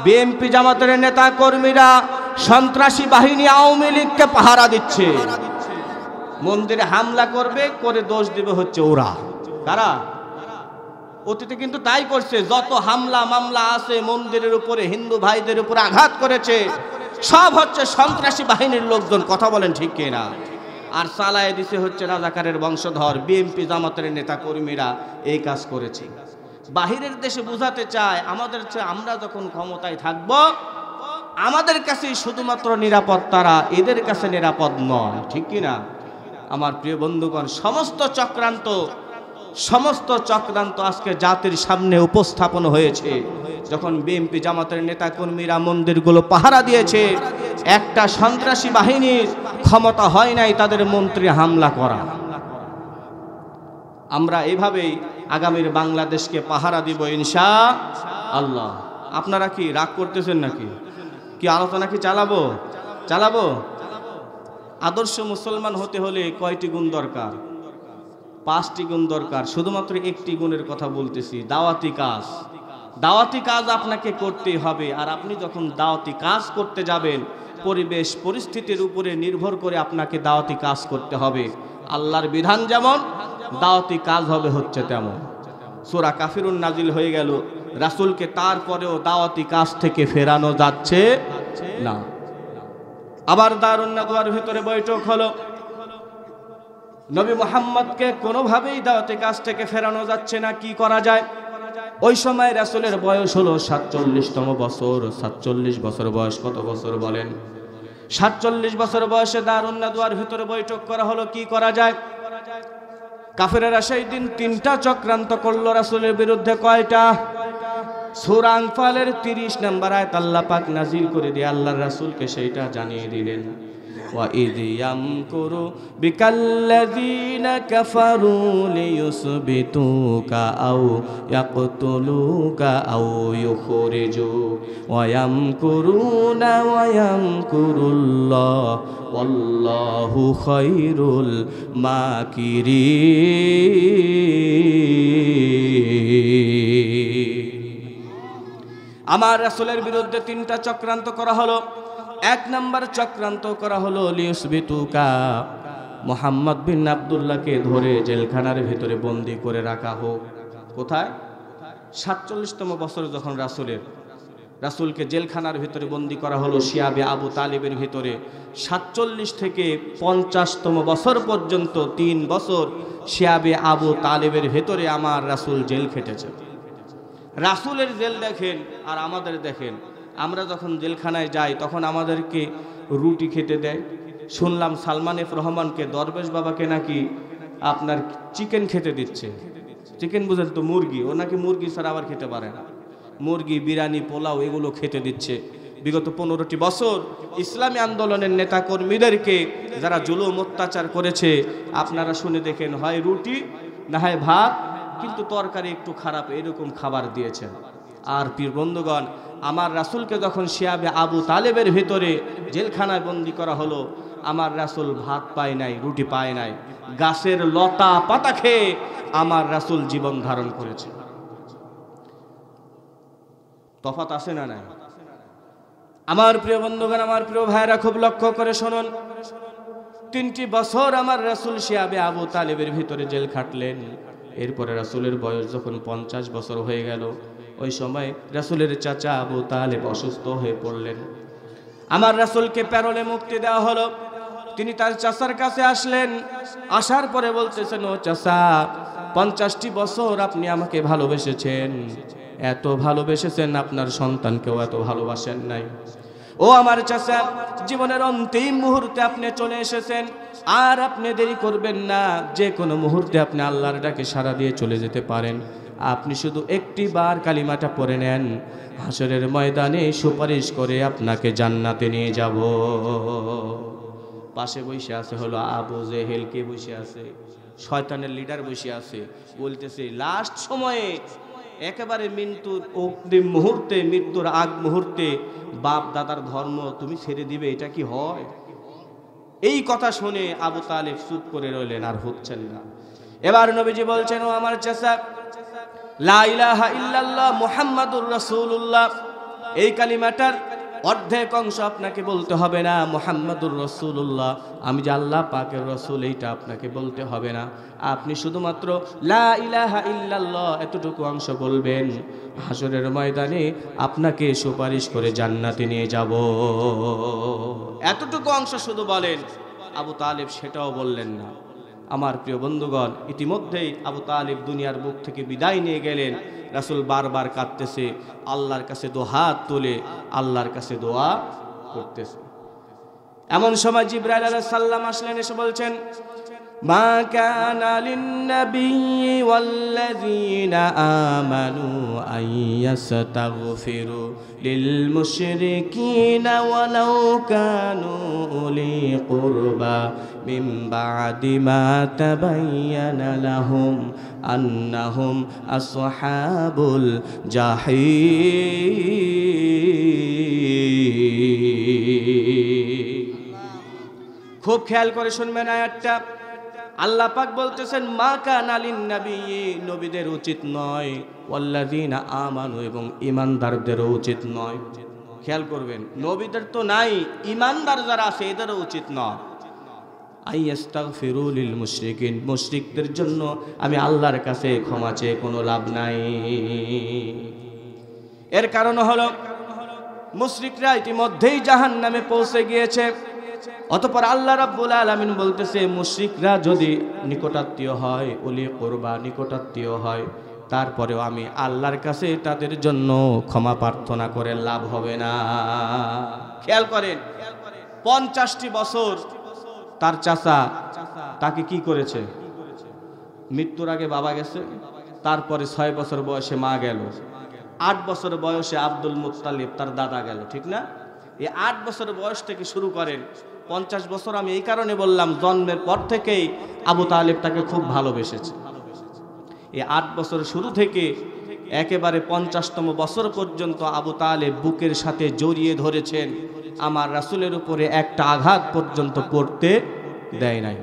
[SPEAKER 1] বিএনপি জামাতের নেতা কর্মীরা সন্ত্রাসী বাহিনী আওয়ামী লীগকে পাহারা দিচ্ছে। মন্দিরে হামলা করবে, করে দোষ দিবে হচ্ছে ওরা। কারা? অতীতে কিন্তু তাই করছে। যত হামলা মামলা আছে মন্দিরের উপরে, হিন্দু ভাইদের উপরে আঘাত করেছে, সব হচ্ছে সন্ত্রাসী বাহিনীর লোকজন। কথা বলেন ঠিক কিনা? আর চালায় দিছে হচ্ছে রাজাকারের বংশধর বিএনপি জামাতের নেতা কর্মীরা এই কাজ করেছে। বাহিরের দেশে বোঝাতে চায় আমাদের চেয়ে আমরা যখন ক্ষমতায় থাকব, আমাদের কাছেই শুধুমাত্র নিরাপদ তারা, এদের কাছে নিরাপদ নয়। ঠিক কিনা? আমার প্রিয় বন্ধুগণ, সমস্ত চক্রান্ত আজকে জাতির সামনে উপস্থাপন হয়েছে। যখন বিএনপি জামাতের নেতা কর্মীরা মন্দিরগুলো পাহারা দিয়েছে, একটা সন্ত্রাসী বাহিনীর ক্ষমতা হয় নাই তাদের মন্ত্রী হামলা করা। আমরা এভাবেই আগামীর বাংলাদেশকে পাহারা দিব ইনশাআল্লাহ। আপনারা কি রাগ করতেছেন নাকি? কি আলোচনা কি চালাবো? আদর্শ মুসলমান হতে হলে কয়টি গুণ দরকার? 5টি গুণ দরকার। শুধুমাত্র একটি গুণের কথা বলতেছি, দাওয়াতি কাজ। দাওয়াতি কাজ আপনাকে করতেই হবে। আর আপনি যখন দাওয়াতি কাজ করতে যাবেন, পরিবেশ পরিস্থিতির উপরে নির্ভর করে আপনাকে দাওয়াতি কাজ করতে হবে। আল্লাহর বিধান যেমন, দাওয়াতি কাজ হবে হচ্ছে তেমন। সূরা কাফিরুন নাজিল হয়ে গেল, রাসূলকে তারপরেও দাওয়াতি কাজ থেকে ফেরানো যাচ্ছে না। আবার দারুন নাদওয়ার ভিতরে বৈঠক হলো, নবী মুহাম্মদকে কোনোভাবেই দাওয়াতি কাজ থেকে ফেরানো যাচ্ছে না। কি করা যায়? ওই সময় রাসূলের বয়স হলো 47তম বছর। 47 বছর বয়স। কত বছর বলেন? 47 বছর বয়সে দারুন নাদওয়ার ভিতরে বৈঠক করা হলো। কি করা যায়? কাফেরেরা সেই দিন 3টা চক্রান্ত করলো রাসূলের বিরুদ্ধে। কয়টা? সূরা আনফালের 30 নম্বর আয়াত আল্লাহ পাক নাজিল করে দিয়ে আল্লাহর রাসূলকে সেইটা জানিয়ে দিলেন। وَإِذْ يَمْكُرُ بِكَ الَّذِينَ كَفَرُوا لِيُثْبِتُوكَ أَوْ يَقْتُلُوكَ أَوْ يُخْرِجُوكَ وَيَمْكُرُونَ وَيَمْكُرُ اللَّهُ وَاللَّهُ خَيْرُ الْمَاكِرِينَ। আমার রাসূলের বিরুদ্ধে 3টা চক্রান্ত করা হলো। 1 নম্বর চক্রান্ত করা হলো লিউসবিতুকা, মুহাম্মদ বিন আব্দুল্লাহকে ধরে জেলখানার ভিতরে বন্দি করে রাখা হোক। কোথায়? 47তম বছর যখন রাসূলকে জেলখানার ভিতরে বন্দি করা হলো, শিয়াবে আবু তালিবের ভিতরে 47 থেকে 50তম বছর পর্যন্ত 3 বছর শিয়াবে আবু তালিবের ভিতরে আমার রাসূল জেল খেটেছে। রাসূলের জেল দেখেন আর আমাদের দেখেন। আমরা যখন জেলখানায় যাই তখন আমাদেরকে রুটি খেতে দেয়। শুনলাম সালমান এফ রহমানকে, দরবেশ বাবাকে নাকি আপনার চিকেন খেতে দিচ্ছে। চিকেন বুঝেন তো? মুরগি। ও নাকি মুরগি ছাড়া আবার খেতে পারে না। মুরগি, বিরিয়ানি, পোলাও এগুলো খেতে দিচ্ছে। বিগত 15টি বছর ইসলামী আন্দোলনের নেতা কর্মীদেরকে যারা জুলুম অত্যাচার করেছে, আপনারা শুনে দেখেন, হয় রুটি না হয় ভাত, কিন্তু তরকারি একটু খারাপ, এরকম খাবার দিয়েছেন। আর প্রিয় বন্ধুগণ, আমার রাসূলকে যখন শিয়াবে আবু তালেবের ভিতরে জেলখানায় বন্দি করা হলো, আমার রাসূল ভাত পায় নাই, রুটি পায় নাই, গাছের লতা পাতা খেয়ে আমার রাসূল জীবন ধারণ করেছে। তফাৎ আছে না নাই? আমার প্রিয় বন্ধুগণ, আমার প্রিয় ভাইরা, খুব লক্ষ্য করে শুনুন। 3টি বছর আমার রাসূল শিয়াবে আবু তালেবের ভিতরে জেল খাটলেন। এরপরে রাসূলের বয়স যখন 50 বছর হয়ে গেল, ওই সময় রাসূলের চাচা আবু তালেব অসুস্থ হয়ে পড়লেন। আমার রাসূলকে প্যারোলে মুক্তি দেওয়া হলো। তিনি তার চাচার কাছে আসলেন। আসার পরে বলতেছেন, ও চাচা, 50টি বছর আপনি আমাকে ভালোবেসেছেন, এত ভালোবেসেছেন, আপনার সন্তানকেও এত ভালোবাসেন নাই। ও আমার চাচা, জীবনের অন্তিম মুহূর্তে আপনি চলে এসেছেন, আর আপনি দেরি করবেন না, যে কোনো মুহূর্তে আপনি আল্লাহর ডাকে সাড়া দিয়ে চলে যেতে পারেন। আপনি শুধু একটি বার কালিমাটা পড়ে নেন, হাসরের ময়দানে সুপারিশ করে আপনাকে জান্নাতে নিয়ে যাব। পাশে বসে আছে হলো আবু জেহেল। কে বসে আছে? শয়তানের লিডার বসে আছে। বলতেছে, লাস্ট সময়ে একেবারে মৃত্যুর অগ্রিম মুহূর্তে, মৃত্যুর আগ মুহূর্তে বাপ দাদার ধর্ম তুমি ছেড়ে দিবে, এটা কি হয়? এই কথা শুনে আবু তালেব চুপ করে রইলেন, আর হচ্ছেন না। এবার নবীজি বলছেন, ও আমার চাচা, লা ইলাহা ইল্লাল্লাহ মুহাম্মাদুর রাসূলুল্লাহ, এই কালিমাটার অর্ধেক অংশ আপনাকে বলতে হবে না। মুহাম্মাদুর রাসূলুল্লাহ, আমি যে আল্লাহ পাকের রাসূল, এইটা আপনাকে বলতে হবে না। আপনি শুধুমাত্র লা ইলাহা ইল্লাল্লাহ এতটুকু অংশ বলবেন, হাসরের ময়দানে আপনাকে সুপারিশ করে জান্নাতে নিয়ে যাব। এতটুকু অংশ শুধু বলেন। আবু তালেব সেটাও বললেন না। আমার প্রিয় বন্ধুগণ, ইতিমধ্যেই আবু তালেব দুনিয়ার বুক থেকে বিদায় নিয়ে গেলেন। রাসূল বারবার কাঁদতেছে, আল্লাহর কাছে দুহাত তুলে আল্লাহর কাছে দোয়া করতেছে। এমন সময় জিবরাইল আলাইহিস সালাম আসলেন, এসে বলছেন, মা কানা লিন-নাবিয়্যি ওয়াল্লাযীনা আমানু আইয়াস্তাগফিরু লিল-মুশরিকিনা ওয়ালাউ কানু উলি কুরবা মিন বা'দি মা তাবায়্যানা লাহুম আন্নাহুম আসহাবুল জাহিম। খুব খেয়াল করে শুনবেন আয়াতটা। আল্লাহ পাক বলতেছেন, মা কানা লিন-নাবিয়্যি, নবীদের উচিত নয়, ওয়াল্লাযীনা আমানু, এবং ঈমানদারদেরও উচিত নয়। খেয়াল করবেন, নবীদের তো নাই, ঈমানদার যারা আছে এদেরও উচিত নয়। আইয়াস্তাগফিরু লিল মুশরিকিন, মুশরিকদের জন্য আমি আল্লাহর কাছে ক্ষমা চেয়ে কোনো লাভ নাই। এর কারণ হলো মুশরিকরা ইতিমধ্যেই জাহান্নামে পৌঁছে গিয়েছে। অতঃপর আল্লাহ রাব্বুল আলামিন বলতেছে, মুশরিকরা যদি নিকটাত্মীয় হয়, ওলি কুরবা নিকটাত্মীয় হয়, তারপরেও আমি আল্লাহর কাছে তাদের জন্য ক্ষমা প্রার্থনা করে লাভ হবে না। খেয়াল করেন, 50টি বছর তার চাচা তাকে কি করেছে? মৃত্যুর আগে বাবা গেছে, তারপরে 6 বছর বয়সে মা গেল, 8 বছর বয়সে আব্দুল মুত্তালিব তার দাদা গেল, ঠিক না? এই 8 বছর বয়স থেকে শুরু করেন 50 বছর। আমি এই কারণে বললাম, জন্মের পর থেকেই আবু তালেব তাকে খুব ভালোবেসেছে। এই 8 বছর শুরু থেকে একেবারে 50তম বছর পর্যন্ত আবু তালেব বুকের সাথে জড়িয়ে ধরেছেন, আমার রাসূলের উপরে একটা আঘাত পর্যন্ত পড়তে দেয় নাই।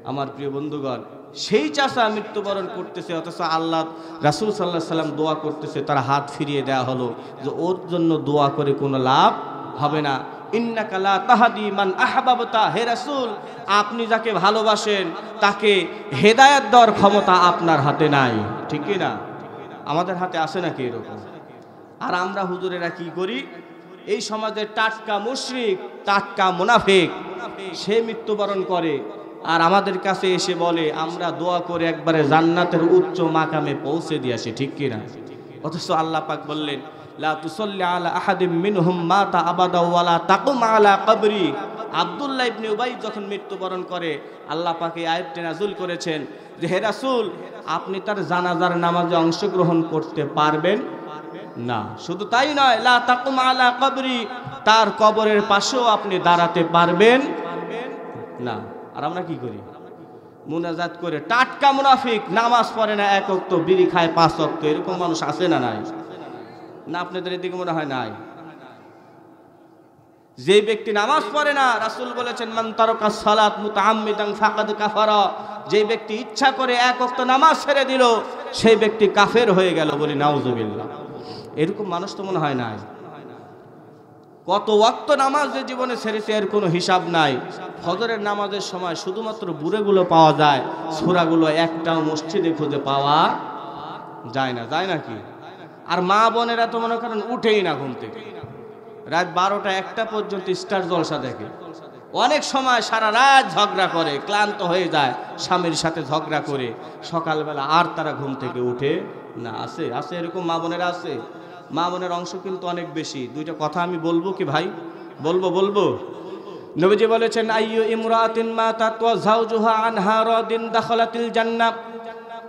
[SPEAKER 1] আমার প্রিয় বন্ধুগণ, সেই চাচা মৃত্যুবরণ করতেছে, অথচ আল্লাহ রাসূল সাল্লাল্লাহু আলাইহি সাল্লাম দোয়া করতেছে, তার হাত ফিরিয়ে দেওয়া হলো যে ওর জন্য দোয়া করে কোনো লাভ হবে না। ইন্নাকা লা তাহদি মান আহবাবতা, হে রাসূল, আপনি যাকে ভালোবাসেন তাকে হেদায়েত দেওয়ার ক্ষমতা আপনার হাতে নাই, ঠিক কি না? আমাদের হাতে আছে নাকি এরকম? আর আমরা হুজুরেরা কি করি? এই সমাজের টাটকা মুশরিক, টাটকা মুনাফিক, সে মৃত্যুবরণ করে আর আমাদের কাছে এসে বলে আমরা দোয়া করে একবারে জান্নাতের উচ্চ মাকামে পৌঁছে দিয়ে আসি, ঠিক কি না? অথচ আল্লাহ পাক বললেন, লা তুসাল্লি আলা আহাদিম মিনহুম মাতা আবাদা ওয়ালা তাকুম আলা কবরি। আব্দুল্লাহ ইবনে উবাই যখন মৃত্যুবরণ করে, আল্লাহ পাক এই আয়াতটি নাযিল করেছেন যে, হে রাসূল, আপনি তার জানাজার নামাজে অংশগ্রহণ করতে পারবেন না। শুধু তাই নয়, লা তাকুম আলা কবরি, তার কবরের পাশেও আপনি দাঁড়াতে পারবেন না। আর আমরা কি করি? মুনাজাত করে, টাটকা মুনাফিক, নামাজ পড়ে না, 1 ওয়াক্ত, বিড়ি খায় 5 ওয়াক্ত, এরকম মানুষ আছে না নাই? না আপনাদের এদিকে মনে হয় নাই? যে ব্যক্তি নামাজ পড়ে না, রাসূল বলেছেন মান তারাকা সালাত মুতাআম্মিদান ফাকাদ কাফারা, যে ব্যক্তি ইচ্ছা করে এক ওয়াক্ত নামাজ ছেড়ে দিল সেই ব্যক্তি কাফের হয়ে গেল, বলি নাউজুবিল্লাহ। এরকম মানুষ তো মনে হয় না। কত ওয়াক্ত নামাজ যে জীবনে ছেড়েছে এর কোনো হিসাব নাই। ফজরের নামাজের সময় শুধুমাত্র বুড়েগুলো পাওয়া যায়, সূরাগুলো একটাও মসজিদে খুঁজে পাওয়া যায় না, যায় নাকি? আর মা বোনেরা তো মনে করেন উঠেই না ঘুম থেকে, রাত 12টা 1টা পর্যন্ত স্টার জলসা দেখে। অনেক সময় সারা রাত ঝগড়া করে, ক্লান্ত হয়ে যায় স্বামীর সাথে ঝগড়া করে, সকালবেলা আর তারা ঘুম থেকে উঠে না। আছে আছে এরকম মা বোনেরা আছে। মা বোনের অংশ কিন্তু অনেক বেশি। দুইটা কথা আমি বলবো কি ভাই? বলবো। নবীজি বলেছেন আইয়ু ইমরাতিন মাতাত ওয়া যাওজুহা আনহা রাদিন দাখালাতিল জান্নাহ।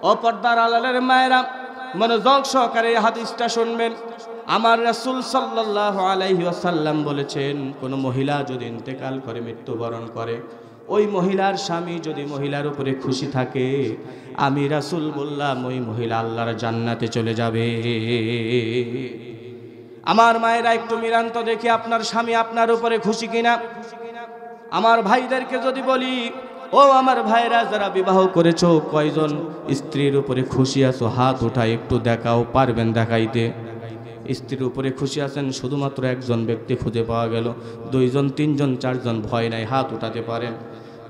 [SPEAKER 1] ও পর্দার আড়ালের মায়েরা, মনোযোগ সহকারে এই হাদিসটা শুনবেন। আমার রাসূল সাল্লাল্লাহু আলাইহি ওয়াসাল্লাম বলেছেন, কোন মহিলা যদি ইন্তেকাল করে, মৃত্যুবরণ করে, ওই মহিলার স্বামী যদি মহিলার উপরে খুশি থাকে, আমি রাসূল বললাম ওই মহিলা আল্লাহর জান্নাতে চলে যাবে। আমার মায়েরা, একটু মিলান্ত দেখি আপনার স্বামী আপনার উপরে খুশি কিনা। আমার ভাইদেরকে যদি বলি, ও আমার ভাইরা যারা বিবাহ করেছো, কয়জন স্ত্রীর উপরে খুশি আছো? হাত উঠায় একটু দেখাও, পারবেন দেখাইতে? স্ত্রীর উপরে খুশি আছেন শুধুমাত্র একজন ব্যক্তি খুঁজে পাওয়া গেল। 2 জন 3 জন 4 জন ভয় নাই, হাত উঠাতে পারেন।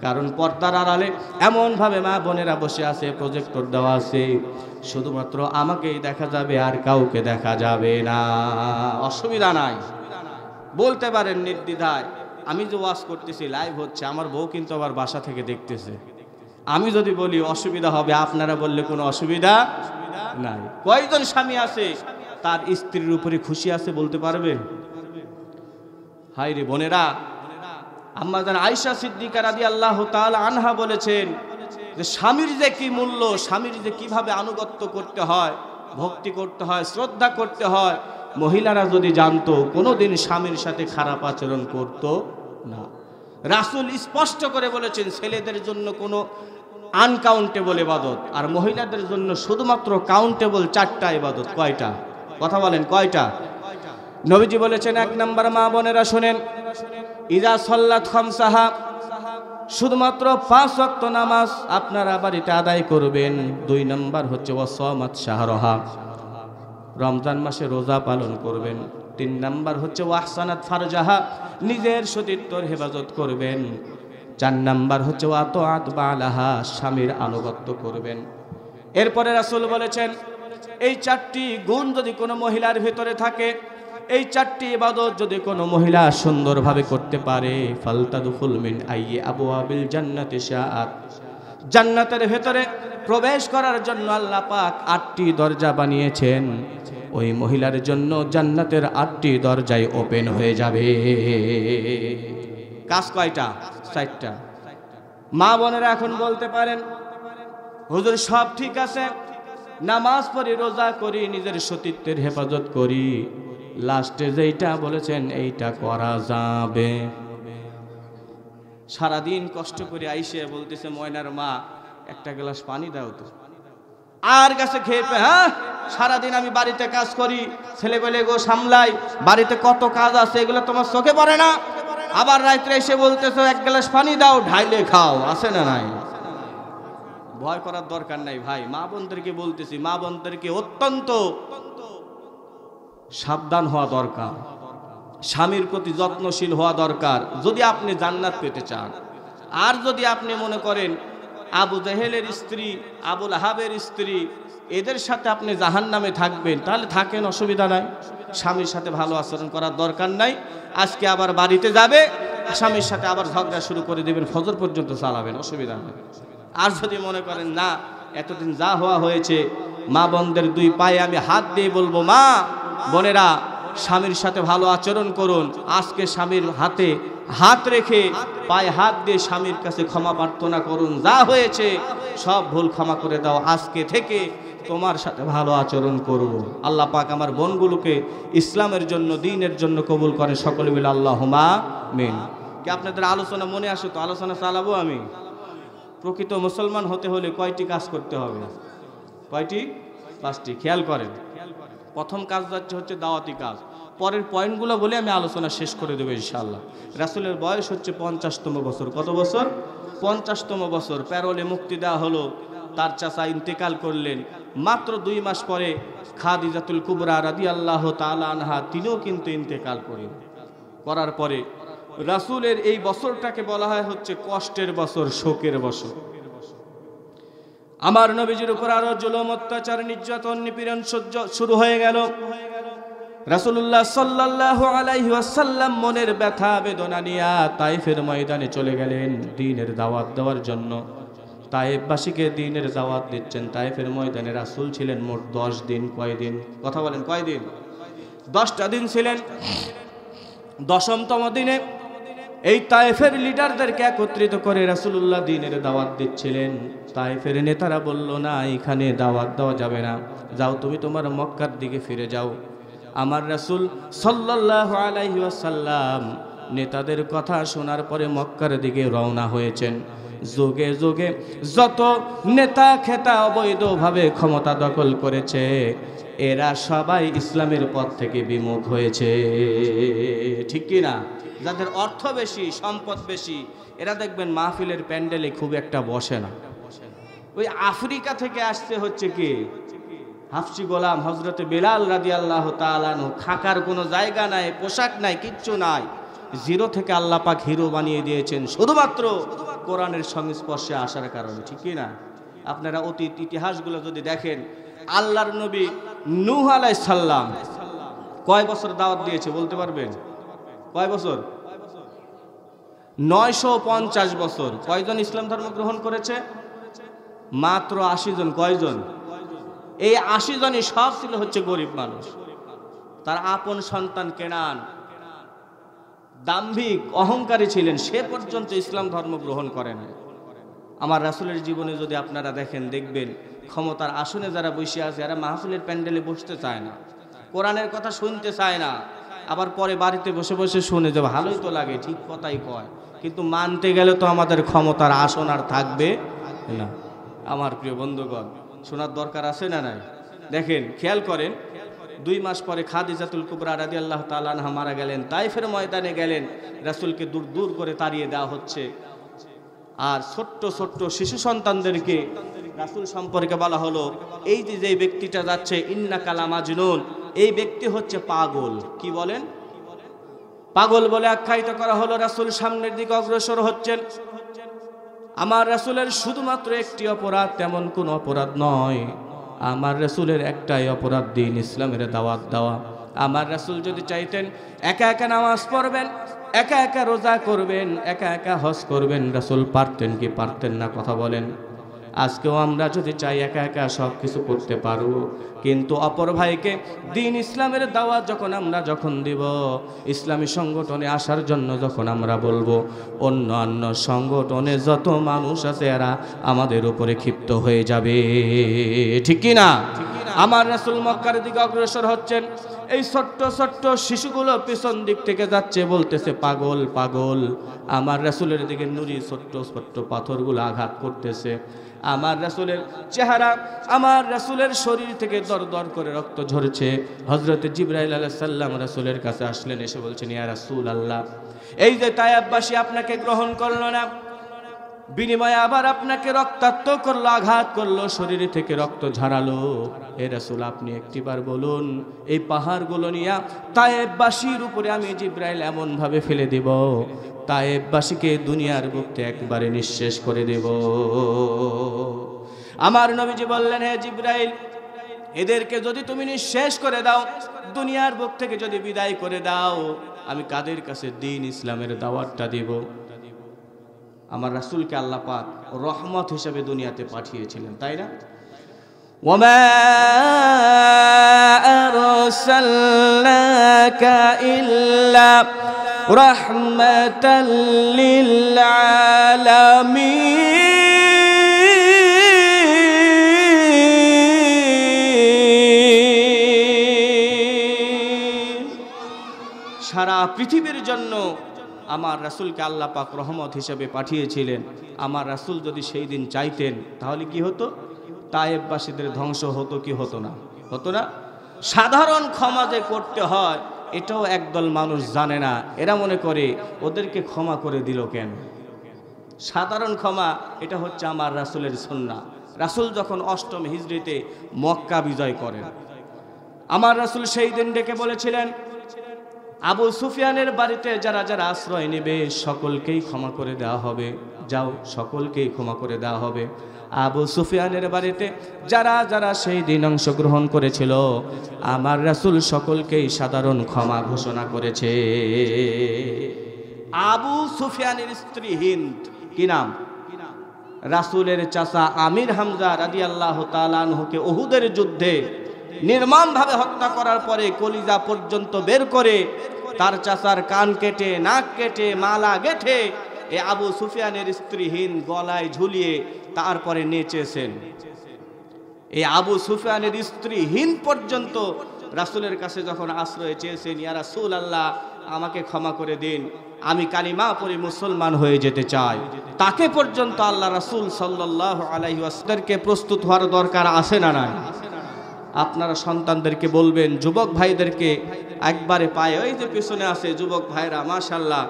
[SPEAKER 1] কারণ পর্দার আড়ালে এমনভাবে মা বোনেরা বসে আছে, প্রজেক্টর দেওয়া আছে, শুধুমাত্র আমাকেই দেখা যাবে, আর কাউকে দেখা যাবে না। অসুবিধা নাই, বলতে পারেন নির্দ্বিধায়। আমি যে ওয়াজ করতেছি লাইভ হচ্ছে, আমার বউ কিন্তু আবার বাসা থেকে দেখতেছে। আমি যদি বলি অসুবিধা হবে, আপনারা বললে কোনো অসুবিধা নাই। কয়জন স্বামী আছে তার স্ত্রীর উপরে খুশি আছে বলতে পারবেন? হাই রে বোনেরা, আম্মা জান আয়েশা সিদ্দিকা রাদিয়াল্লাহু তাআলা আনহা বলেছেন যে স্বামীর যে কি মূল্য, স্বামীর যে কিভাবে আনুগত্য করতে হয়, ভক্তি করতে হয়, শ্রদ্ধা করতে হয়, মহিলারা যদি জানতো কোনোদিন স্বামীর সাথে খারাপ আচরণ করতো না। রাসূল স্পষ্ট করে বলেছেন ছেলেদের জন্য কোনো আনকাউন্টেবল ইবাদত, আর মহিলাদের জন্য শুধুমাত্র কাউন্টেবল 4টা ইবাদত। কয়টা? কথা বলেন, কয়টা? নবীজি বলেছেন 1 নাম্বার, মা বোনেরা শুনেন, ইজা সাল্লাত খামসাহা, শুধুমাত্র 5 ওয়াক্ত নামাজ আপনারা বাড়িতে আদায় করবেন। 2 নাম্বার হচ্ছে ওয়াসামাত শাহরাহা, রমজান মাসে রোজা পালন করবেন। 3 নাম্বার হচ্ছে ওয়াহসানাত ফারজাহা, নিজের সতীত্বর হেফাজত করবেন। 4 নাম্বার হচ্ছে ওয়াতাআত বালাহা, স্বামীর আনুগত্য করবেন। এরপরে রাসূল বলেছেন এই 4টি গুণ যদি কোনো মহিলার ভিতরে থাকে, এই 4টি ইবাদত যদি কোনো মহিলা সুন্দরভাবে করতে পারে, ফালতাদখুল মিন আইয়ি আবওয়াবিল জান্নাতি শাআত, জান্নাতের ভেতরে প্রবেশ করার জন্য আল্লাহ পাক 8টি দরজা বানিয়েছেন। ওই মহিলার জন্য জান্নাতের 8টি দরজাই ওপেন হয়ে যাবে। কাজ কয়টা? 4টা। মা বোনেরা এখন বলতে পারেন হুজুর সব ঠিক আছে, নামাজ পড়ি, রোজা করি, নিজের সতীত্বের হেফাজত করি, লাস্টে যেইটা বলেছেন এইটা করা যাবে? সারাদিন কষ্ট করে আইসে বলতেছে ময়নার মা একটা গ্লাস পানি দাও তো, আর কাছে খেয়ে হ্যাঁ সারাদিন আমি বাড়িতে কাজ করি, ছেলেবেলে গো সামলাই, বাড়িতে কত কাজ আছে এগুলো তোমার চোখে পড়ে না? আবার রাত্রে এসে বলতেছে 1 গ্লাস পানি দাও, ঢাইলে খাও। আছে না নাই? ভয় করার দরকার নাই ভাই। মা বোনদেরকে বলতেছি, মা বোনদেরকে অত্যন্ত সাবধান হওয়া দরকার, স্বামীর প্রতি যত্নশীল হওয়া দরকার যদি আপনি জান্নাত পেতে চান। আর যদি আপনি মনে করেন আবু জেহেলের স্ত্রী, আবুল আহাবের স্ত্রী, এদের সাথে আপনি জাহান্নামে থাকবেন, তাহলে থাকেন, অসুবিধা নাই। স্বামীর সাথে ভালো আচরণ করার দরকার নাই। আজকে আবার বাড়িতে যাবে, স্বামীর সাথে আবার ঝগড়া শুরু করে দেবেন, ফজর পর্যন্ত চালাবেন, অসুবিধা নেই। আর যদি মনে করেন না এতদিন যা হওয়া হয়েছে, মা বোনদের 2 পায়ে আমি হাত দিয়ে বলবো, মা বোনেরা স্বামীর সাথে ভালো আচরণ করুন। আজকে স্বামীর হাতে হাত রেখে পায়ে হাত দিয়ে স্বামীর কাছে ক্ষমা প্রার্থনা করুন, যা হয়েছে সব ভুল ক্ষমা করে দাও, আজকে থেকে তোমার সাথে ভালো আচরণ করব। আল্লাহ পাক আমার বোনগুলোকে ইসলামের জন্য, দ্বীনের জন্য কবুল করে। সকলে মিলে আল্লাহুম্মা আমিন। কি আপনাদের আলোচনা মনে আসে তো আলোচনা চালাবো আমি। প্রকৃত মুসলমান হতে হলে কয়টি কাজ করতে হবে? কয়টি? 5টি। খেয়াল করেন, প্রথম কাজ হচ্ছে দাওয়াতি কাজ। পরের পয়েন্টগুলো বলে আমি আলোচনা শেষ করে দেবো ইনশাআল্লাহ। রাসূলের বয়স হচ্ছে 50তম বছর। কত বছর? 50তম বছর। প্যারোলে মুক্তি দেওয়া হলো। তার চাচা ইন্তেকাল করলেন। মাত্র 2 মাস পরে খাদিজাতুল কুবরা রাদিয়াল্লাহু তাআলা আনহা তিনিও কিন্তু ইন্তেকাল করার পরে রাসূলের এই বছরটাকে বলা হয় হচ্ছে কষ্টের বছর, শোকের বছর। আমার নবীজির উপর আরো জুলুম, অত্যাচার, নির্যাতন, নিপীড়ন শুরু হয়ে গেল। রাসূলুল্লাহ সাল্লাল্লাহু আলাইহি ওয়াসাল্লাম মনের ব্যথা বেদনা নিয়ে তায়েফের ময়দানে চলে গেলেন দ্বীনের দাওয়াত দেওয়ার জন্য। তায়েফবাসীকে দ্বীনের দাওয়াত দিচ্ছেন। তায়েফের ময়দানে রাসূল ছিলেন মোট 10 দিন। কয়দিন? কথা বলেন, কয়দিন? 10টা দিন ছিলেন। 10মতম দিনে এই তায়েফের লিডারদেরকে একত্রিত করে রাসূলুল্লাহ দ্বীনের দাওয়াত দিচ্ছিলেন। তায়েফের নেতারা বলল, না, এখানে দাওয়াত দেওয়া যাবে না, যাও তুমি তোমার মক্কার দিকে ফিরে যাও। আমার রাসূল সাল্লাল্লাহু আলাইহি ওয়াসাল্লাম নেতাদের কথা শোনার পরে মক্কার দিকে রওনা হয়েছেন। যুগে যুগে যত নেতা খেতা অবৈধভাবে ক্ষমতা দখল করেছে, এরা সবাই ইসলামের পথ থেকে বিমুখ হয়েছে। ঠিক কি না? যাদের অর্থ বেশি, সম্পদ বেশি, এরা দেখবেন মাহফিলের প্যান্ডেলে খুব একটা বসে না। ওই আফ্রিকা থেকে আসতে হচ্ছে কি হাফসি গোলাম হযরতে বেলাল রাদিয়াল্লাহু তাআলা আনহু। থাকার কোনো জায়গা নাই, পোশাক নাই, কিচ্ছু নাই। জিরো থেকে আল্লাহ পাক হিরো বানিয়ে দিয়েছেন শুধুমাত্র কোরআনের সংস্পর্শে আসার কারণে। ঠিক কি না? আপনারা অতীত ইতিহাসগুলো যদি দেখেন, আল্লাহর নবী নূহ আলাইহিস সালাম কয় বছর দাওয়াত দিয়েছে বলতে পারবেন? কয় বছর? 950 বছর। কয়জন ইসলাম ধর্ম গ্রহণ করেছে? মাত্র 80 জন। কয়জন? এই 80 জনই সব ছিল হচ্ছে গরিব মানুষ। তার আপন সন্তান কেনান দাম্ভিক, অহংকারী ছিলেন, সে পর্যন্ত ইসলাম ধর্ম গ্রহণ করে না। আমার রাসূলের জীবনে যদি আপনারা দেখেন, দেখবেন ক্ষমতার আসনে যারা বসে আছে, এরা মাহফিলের প্যান্ডেলে বসতে চায় না, কোরআনের কথা শুনতে চায় না। আবার পরে বাড়িতে বসে বসে শুনে যে ভালোই তো লাগে, ঠিক কথাই কয়, কিন্তু মানতে গেলে তো আমাদের ক্ষমতার আসন আর থাকবে না। আমার প্রিয় বন্ধুগণ, শোনার দরকার আছে না নাই? দেখেন, খেয়াল করেন, 2 মাস পরে খাদিজাতুল কুবরা রাদিয়াল্লাহু তাআলা আনহা মারা গেলেন। তায়েফের ময়দানে গেলেন, রাসূলকে দূর দূর করে তাড়িয়ে দেওয়া হচ্ছে। আর ছোট্ট ছোট্ট শিশু সন্তানদেরকে রাসূল সম্পর্কে বলা হলো, এই যে ব্যক্তিটা যাচ্ছে, ইন্নাকা লামাজনুন, এই ব্যক্তি হচ্ছে পাগল। কি বলেন? পাগল বলে আখ্যায়িত করা হলো। রাসূল সামনের দিকে অগ্রসর হচ্ছেন। আমার রাসূলের শুধুমাত্র একটি অপরাধ, তেমন কোনো অপরাধ নয়। আমার রাসূলের একটাই অপরাধ, দ্বীন ইসলামের দাওয়াত দেওয়া। আমার রাসূল যদি চাইতেন একা একা নামাজ পড়বেন, একা একা রোজা করবেন, একা একা হজ করবেন, রাসূল পারতেন কি পারতেন না? কথা বলেন। আজকেও আমরা যদি চাই একা একা সব কিছু করতে পারবো, কিন্তু অপর ভাইকে দ্বীন ইসলামের দাওয়াত যখন দিব, ইসলামী সংগঠনে আসার জন্য যখন আমরা বলবো, অন্য সংগঠনে যত মানুষ আছে এরা আমাদের উপরে ক্ষিপ্ত হয়ে যাবে। ঠিক কি না? আমার রাসূল মক্কার দিকে অগ্রসর হচ্ছেন। এই ছোট্ট ছোট্ট শিশুগুলো পিছন দিক থেকে যাচ্ছে, বলতেছে পাগল পাগল। আমার রাসূলের দিকে নুরি ছোট্ট ছোট্ট পাথরগুলো আঘাত করতেছে। আমার রাসূলের চেহারা, আমার রাসূলের শরীর থেকে দর দর করে রক্ত ঝরছে। হযরতে জিবরাইল আলাইহিস সালাম রাসূলের কাছে আসলেন, এসে বলছেন, ইয়া রাসূলুল্লাহ, এই যে তায়েফবাসী আপনাকে গ্রহণ করলো না, বিনিময়ে আবার আপনাকে রক্তাক্ত করলো, আঘাত করলো, শরীর থেকে রক্ত ঝরালো। হে রাসূল, আপনি একটিবার বলুন, এই পাহাড়গুলো নিয়ে তায়েফবাসীর উপরে আমি জিবরাইল এমন ভাবে ফেলে দেব, তায়েফবাসীকে দুনিয়ার বুকে একবারে নিঃশেষ করে দেব। আমার নবীজি বললেন, হে জিবরাইল, এদেরকে যদি তুমি নিঃশেষ করে দাও, দুনিয়ার বুক থেকে যদি বিদায় করে দাও, আমি কাদের কাছে দ্বীন ইসলামের দাওয়াতটা দেব? আমার রাসূলকে আল্লাহ পাক রহমত হিসেবে দুনিয়াতে পাঠিয়েছিলেন, তাই না? ওয়ামা আরসালনাকা ইল্লা রাহমাতাল লিল আলামিন। সারা পৃথিবীর জন্য আমার রাসূলকে আল্লাহ পাক রহমত হিসেবে পাঠিয়েছিলেন। আমার রাসূল যদি সেই দিন চাইতেন, তাহলে কি হতো? তায়েফবাসীদের ধ্বংস হতো কি হতো না? হতো না? সাধারণ ক্ষমা যে করতে হয়, এটাও একদল মানুষ জানে না। এরা মনে করে ওদেরকে ক্ষমা করে দিল কেন। সাধারণ ক্ষমা, এটা হচ্ছে আমার রাসূলের সুন্নাহ। রাসূল যখন ৮ম হিজরিতে মক্কা বিজয় করেন, আমার রাসূল সেই দিন ডেকে বলেছিলেন, আবু সুফিয়ানের বাড়িতে যারা যারা আশ্রয় নেবে সকলকেই ক্ষমা করে দেওয়া হবে। যাও, সকলকেই ক্ষমা করে দেওয়া হবে। আবু সুফিয়ানের বাড়িতে যারা যারা সেই দিন অংশগ্রহণ করেছিল, আমার রাসূল সকলকেই সাধারণ ক্ষমা ঘোষণা করেছে। আবু সুফিয়ানের স্ত্রী হিন্দ, কি নাম? রাসূলের চাচা আমির হামজা রাদিয়াল্লাহু তাআলা আনহুকে উহুদের যুদ্ধে নির্মমভাবে হত্যা করার পরে কলিজা পর্যন্ত বের করে তার চাচার কান কেটে, নাক কেটে, মালা গেঁথে এ আবু সুফিয়ানের স্ত্রী হিন্দ গলায় ঝুলিয়ে তারপরে নেচেছেন। এই আবু সুফিয়ানের স্ত্রী হিন্দ পর্যন্ত রাসূলের কাছে যখন আশ্রয় চেয়েছেন, ইয়া রাসূলুল্লাহ আমাকে ক্ষমা করে দিন, আমি কালিমা পড়ে মুসলমান হয়ে যেতে চাই, তাকে পর্যন্ত আল্লাহ রাসূল সাল্লাল্লাহু আলাইহি ওয়াসাল্লামকে প্রস্তুত হওয়ার দরকার আছে না নাই? আপনারা সন্তানদেরকে বলবেন, যুবক ভাইদেরকে একবারে পায়ে, ওই যে পেছনে আছে যুবক ভাইরা, মাশাআল্লাহ,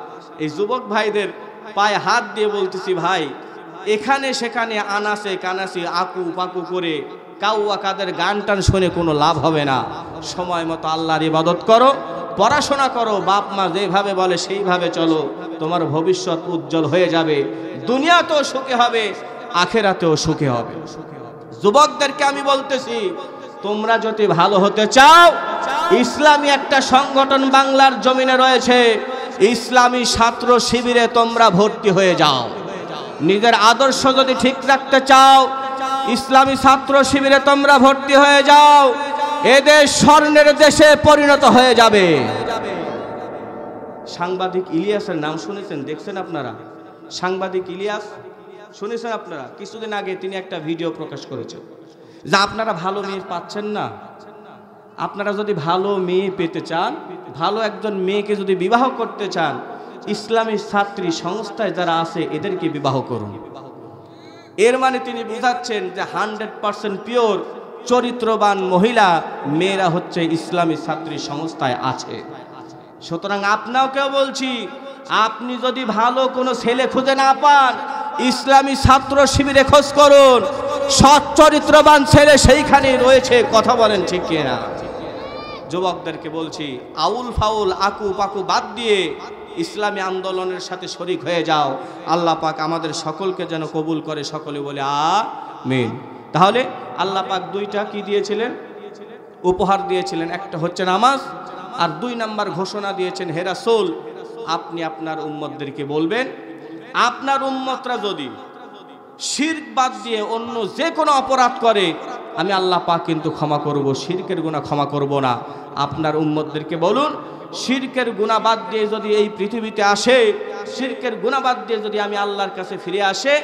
[SPEAKER 1] এই যুবক ভাইদের পায়ে হাত দিয়ে বলতেছি, ভাই এখানে সেখানে আনাসে কানাসি আকু পাকু করে কাউয়া কাদের গান টান শুনে কোনো লাভ হবে না। সময় মতো আল্লাহর ইবাদত করো, পড়াশোনা করো, বাপ মা যেভাবে বলে সেইভাবে চলো, তোমার ভবিষ্যৎ উজ্জ্বল হয়ে যাবে, দুনিয়াতেও সুখে হবে, আখেরাতেও সুখে হবে। যুবকদেরকে আমি বলতেছি, তোমরা যদি ভালো হতে চাও, ইসলামী একটা সংগঠন বাংলার জমিনে রয়েছে, ইসলামী ছাত্র শিবিরে তোমরা ভর্তি হয়ে যাও। নিজের আদর্শ যদি ঠিক রাখতে চাও, ইসলামী ছাত্র শিবিরে তোমরা ভর্তি হয়ে যাও, এদেশ স্বর্ণের দেশে পরিণত হয়ে যাবে। সাংবাদিক ইলিয়াসের নাম শুনেছেন, দেখছেন আপনারা? সাংবাদিক ইলিয়াস শুনেছেন আপনারা? কিছুদিন আগে তিনি একটা ভিডিও প্রকাশ করেছেন যে আপনারা ভালো মেয়ে পাচ্ছেন না, আপনারা যদি ভালো মেয়ে পেতে চান, ভালো একজন মেয়েকে যদি বিবাহ করতে চান, ইসলামী ছাত্রী সংস্থায় যারা আছে এদেরকে বিবাহ করুন। এর মানে তিনি বুঝাচ্ছেন যে 100% পিওর চরিত্রবান মহিলা মেয়েরা হচ্ছে ইসলামী ছাত্রী সংস্থায় আছে। সুতরাং আপনাকেও বলছি, আপনি যদি ভালো কোনো ছেলে খুঁজে না পান, ইসলামী ছাত্র শিবিরে খোঁজ করুন, সৎ চরিত্রবান ছেলে সেইখানে রয়েছে। কথা বলেন ঠিক কিনা? যুবকদেরকে বলছি, আউল ফাউল আকু পাকু বাদ দিয়ে ইসলামী আন্দোলনের সাথে শরীক হয়ে যাও। আল্লাহ পাক আমাদের সকলকে যেন কবুল করে, সকলে বলে আমিন। তাহলে আল্লাহ পাক দুইটা কি দিয়েছিলেন? উপহার দিয়েছিলেন। একটা হচ্ছে নামাজ, আর 2 নাম্বার ঘোষণা দিয়েছেন, হে রাসূল আপনি আপনার উম্মতদেরকে বলবেন, আপনার উম্মতরা যদি শিরক বাদ দিয়ে অন্য যে কোনো অপরাধ করে, আমি আল্লাহ পাক কিন্তু ক্ষমা করব, শিরকের গুনাহ ক্ষমা করব না। আপনার উম্মতদেরকে বলুন, শিরকের গুনাহ বাদ দিয়ে যদি এই পৃথিবীতে আসে, শিরকের গুনাহ বাদ দিয়ে যদি আমি আল্লাহর কাছে ফিরে আসে,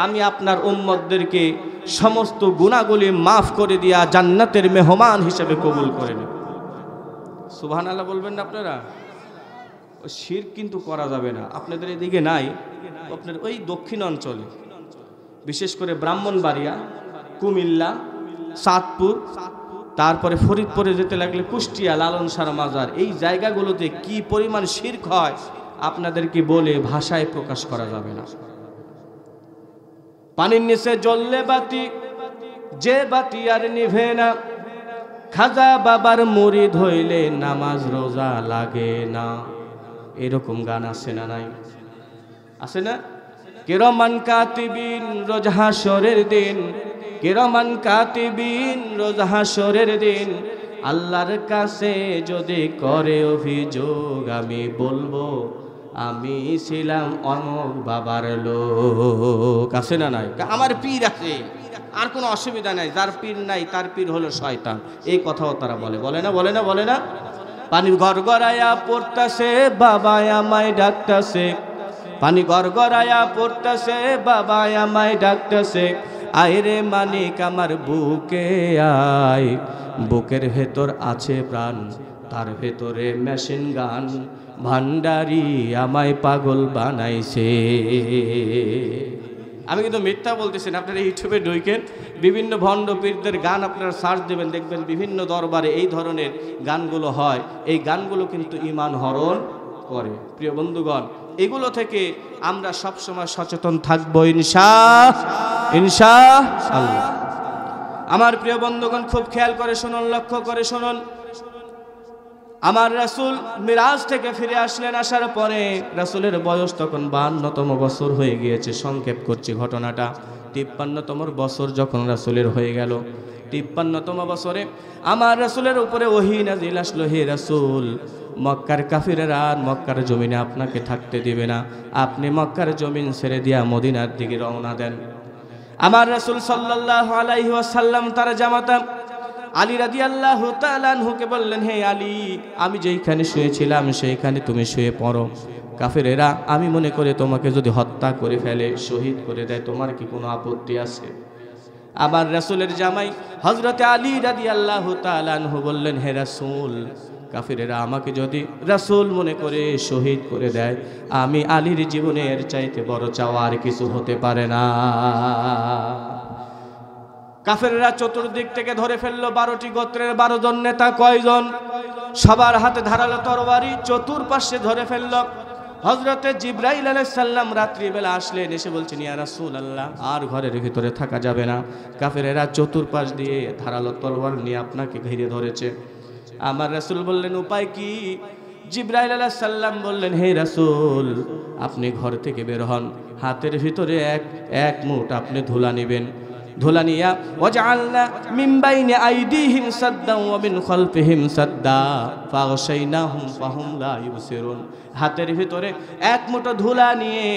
[SPEAKER 1] আমি আপনার উম্মতদেরকে সমস্ত গুনাহগুলি মাফ করে দিয়া জান্নাতের মেহমান হিসেবে কবুল করে নেব। সুবহানাল্লাহ বলবেন না আপনারা? শিরক কিন্তু করা যাবে না। আপনাদের এদিকে নাই, আপনার ওই দক্ষিণ অঞ্চলে, বিশেষ করে ব্রাহ্মণবাড়িয়া, কুমিল্লা, চাঁদপুর, তারপরে ফরিদপুরে যেতে লাগলে কুষ্টিয়া, লালন শাহ মাজার, এই জায়গাগুলোতে কি পরিমাণ শিরক হয় আপনাদেরকে বলে ভাষায় প্রকাশ করা যাবে না। পানির নিচে জ্বললে বাতি, যে বাতি আর নিভে না, খাজা বাবার মুরিদ হইলে নামাজ রোজা লাগে না। এরকম গান আছে না নাই? আছে না? কিরামান কাতিবিন রোজ হাসরের দিন, কিরামান কাতিবিন রোজ হাসরের দিন, আল্লাহর কাছে যদি করে অভিযোগ, আমি বলবো আমি ছিলাম অমুক বাবার লোক। আছে না নাই? আমার পীর আছে, আর কোনো অসুবিধা নাই, যার পীর নাই তার পীর হলো শয়তান। এই কথাও তারা বলে, বলে না? বলে না? বলে না? পানি গড়গড়ায়া পড়তাছে, বাবা আমায় ডাকতাছে, পানি গড়গড়ায়া পড়তাছে, বাবা আমায় ডাকতাছে, আয় রে মানিক আমার বুকে আয়, বুকের ভেতর আছে প্রাণ, তার ভেতরে মেশিন গান, ভান্ডারি আমায় পাগল বানাইছে। আমি কিন্তু মিথ্যা বলতেছি না, আপনারা ইউটিউবে ঢুকেন, বিভিন্ন ভণ্ড পীরদের গান আপনারা সার্চ দেবেন, দেখবেন বিভিন্ন দরবারে এই ধরনের গানগুলো হয়। এই গানগুলো কিন্তু ঈমান হরণ করে। প্রিয় বন্ধুগণ, এগুলো থেকে আমরা সবসময় সচেতন থাকবো ইনশাআল্লাহ। আমার প্রিয় বন্ধুগণ, খুব খেয়াল করে শুনুন, লক্ষ্য করে শুনুন। আমার রাসূল মিরাজ থেকে ফিরে আসলেন। আসার পরে রাসূলের বয়স তখন 52তম বছর হয়ে গিয়েছে। সংক্ষেপ করছি ঘটনাটা। 53তম বছর যখন রাসূলের হয়ে গেল, 53তম বছরে আমার রাসূলের উপরে ওহী নাজিল আসলো, হে রাসূল, মক্কার কাফিরেরা মক্কার জমিনে আপনাকে থাকতে দিবে না, আপনি মক্কার জমিন ছেড়ে দিয়া মদিনার দিকে রওনা দেন। আমার রাসূল সাল্লাল্লাহু আলাইহি ওয়াসাল্লাম তার জামাতা আলী রাদিয়াল্লাহু তাআলা আনহুকে বললেন, হে আলী, আমি যেইখানে শুয়েছিলাম সেইখানে তুমি শুয়ে পড়ো। কাফেরেরা আমি মনে করে তোমাকে যদি হত্যা করে ফেলে, শহীদ করে দেয়, তোমার কি কোনো আপত্তি আছে? আমার রাসূলের জামাই হযরতে আলী রাদিয়াল্লাহু তাআলা আনহু বললেন, হে রাসূল, কাফেরেরা আমাকে যদি রাসূল মনে করে শহীদ করে দেয়, আমি আলীর জীবনের চাইতে বড় চাওয়া আর কিছু হতে পারে না। কাফেররা চতুর্দিক থেকে ধরে ফেললো 12টি গোত্রের 12 জন নেতা। কয়জন? সবার হাতে ধারালো তরবারি, চতুর্পাশে ধরে ফেললো। হযরতে জিবরাইল আলাইহিস সালাম রাত্রিবেলা আসলেন, এসে বলছেন, ইয়া রাসূলুল্লাহ, আর ঘরের ভিতরে থাকা যাবে না, কাফেরেরা চতুর্পাশ দিয়ে ধারালো তরবারি নিয়ে আপনাকে ঘিরে ধরেছে। আমার রাসূল বললেন, উপায় কি? জিবরাইল আলাইহিস সালাম বললেন, হে রাসূল, আপনি ঘর থেকে বের হন, হাতের ভিতরে এক মুঠ আপনি ধুলা নেবেন। ধুলা নিয়া ওয়াজআলনা মিন বাইনি আইদিহিম সাদ্দান ওয়া মিন খালফিহিম সাদ্দা ফাগশাইনাহুম ফাহুম লা ইউবসিরুন। হাতের ভিতরে এক মুঠো ধুলা নিয়ে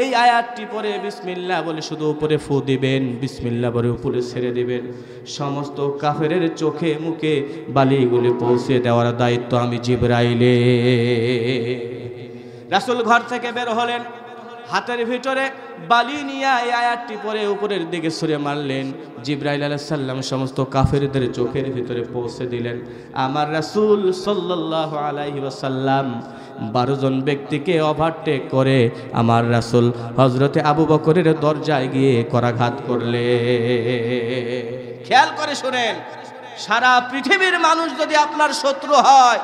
[SPEAKER 1] এই আয়াতটি পড়ে বিসমিল্লাহ বলে শুধু উপরে ফু দিবেন, বিসমিল্লাহ বলে উপরে ছেড়ে দিবেন। সমস্ত কাফেরের চোখে মুখে বালিগুলি পৌঁছে দেওয়ার দায়িত্ব আমি জিবরাইলের। রাসূল ঘর থেকে বের হলেন, হাতের ভিতরে বালি নিয়ে এই আয়াতটি পরে উপরের দিকে ছুঁড়ে মারলেন। জিবরাইল আলাইহিস সালাম সমস্ত কাফেরদের চোখের ভিতরে পৌঁছে দিলেন। আমার রাসূল সাল্লাল্লাহু আলাইহি ওয়াসাল্লাম 12 জন ব্যক্তিকে ওভারটেক করে আমার রাসূল হযরতে আবু বকরের দরজায় গিয়ে করাঘাত করলে। খেয়াল করে শুনেন, সারা পৃথিবীর মানুষ যদি আপনার শত্রু হয়,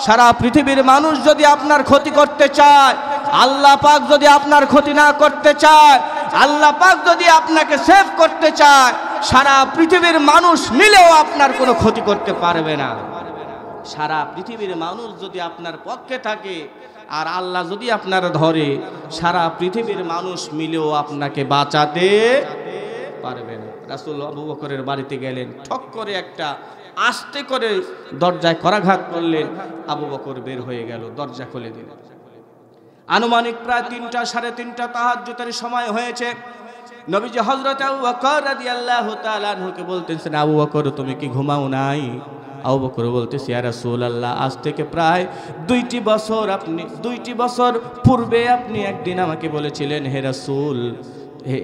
[SPEAKER 1] সারা পৃথিবীর মানুষ যদি আপনার ক্ষতি করতে চায়, আল্লাহ পাক যদি আপনার ক্ষতি না করতে চায়, আল্লাহ পাক যদি আপনাকে সেভ করতে চায়, সারা পৃথিবীর মানুষ মিলেও আপনার কোনো ক্ষতি করতে পারবে না। সারা পৃথিবীর মানুষ যদি আপনার পক্ষে থাকে আর আল্লাহ যদি আপনার ধরে, সারা পৃথিবীর মানুষ মিলেও আপনাকে বাঁচাতে পারবে না। রাসূল আবু বকরের বাড়িতে গেলেন, ঠক করে একটা আস্তে করে দরজায় করাঘাত করলেন। আবু বকর বের হয়ে গেল, দরজা খুলে দিলেন। আনুমানিক প্রায় 3টা 3:30 তাহাজ্জুদের সময় হয়েছে। নবীজি হযরত আবু বকর রাদিয়াল্লাহু তাআলা আনহুকে বলতেছেন, আবু বকর, তুমি কি ঘুমাও নাই? আবু বকর বলতেছে, ইয়া রাসূলুল্লাহ, আজ থেকে প্রায় 2টি বছর পূর্বে আপনি একদিন আমাকে বলেছিলেন, হে রাসূল,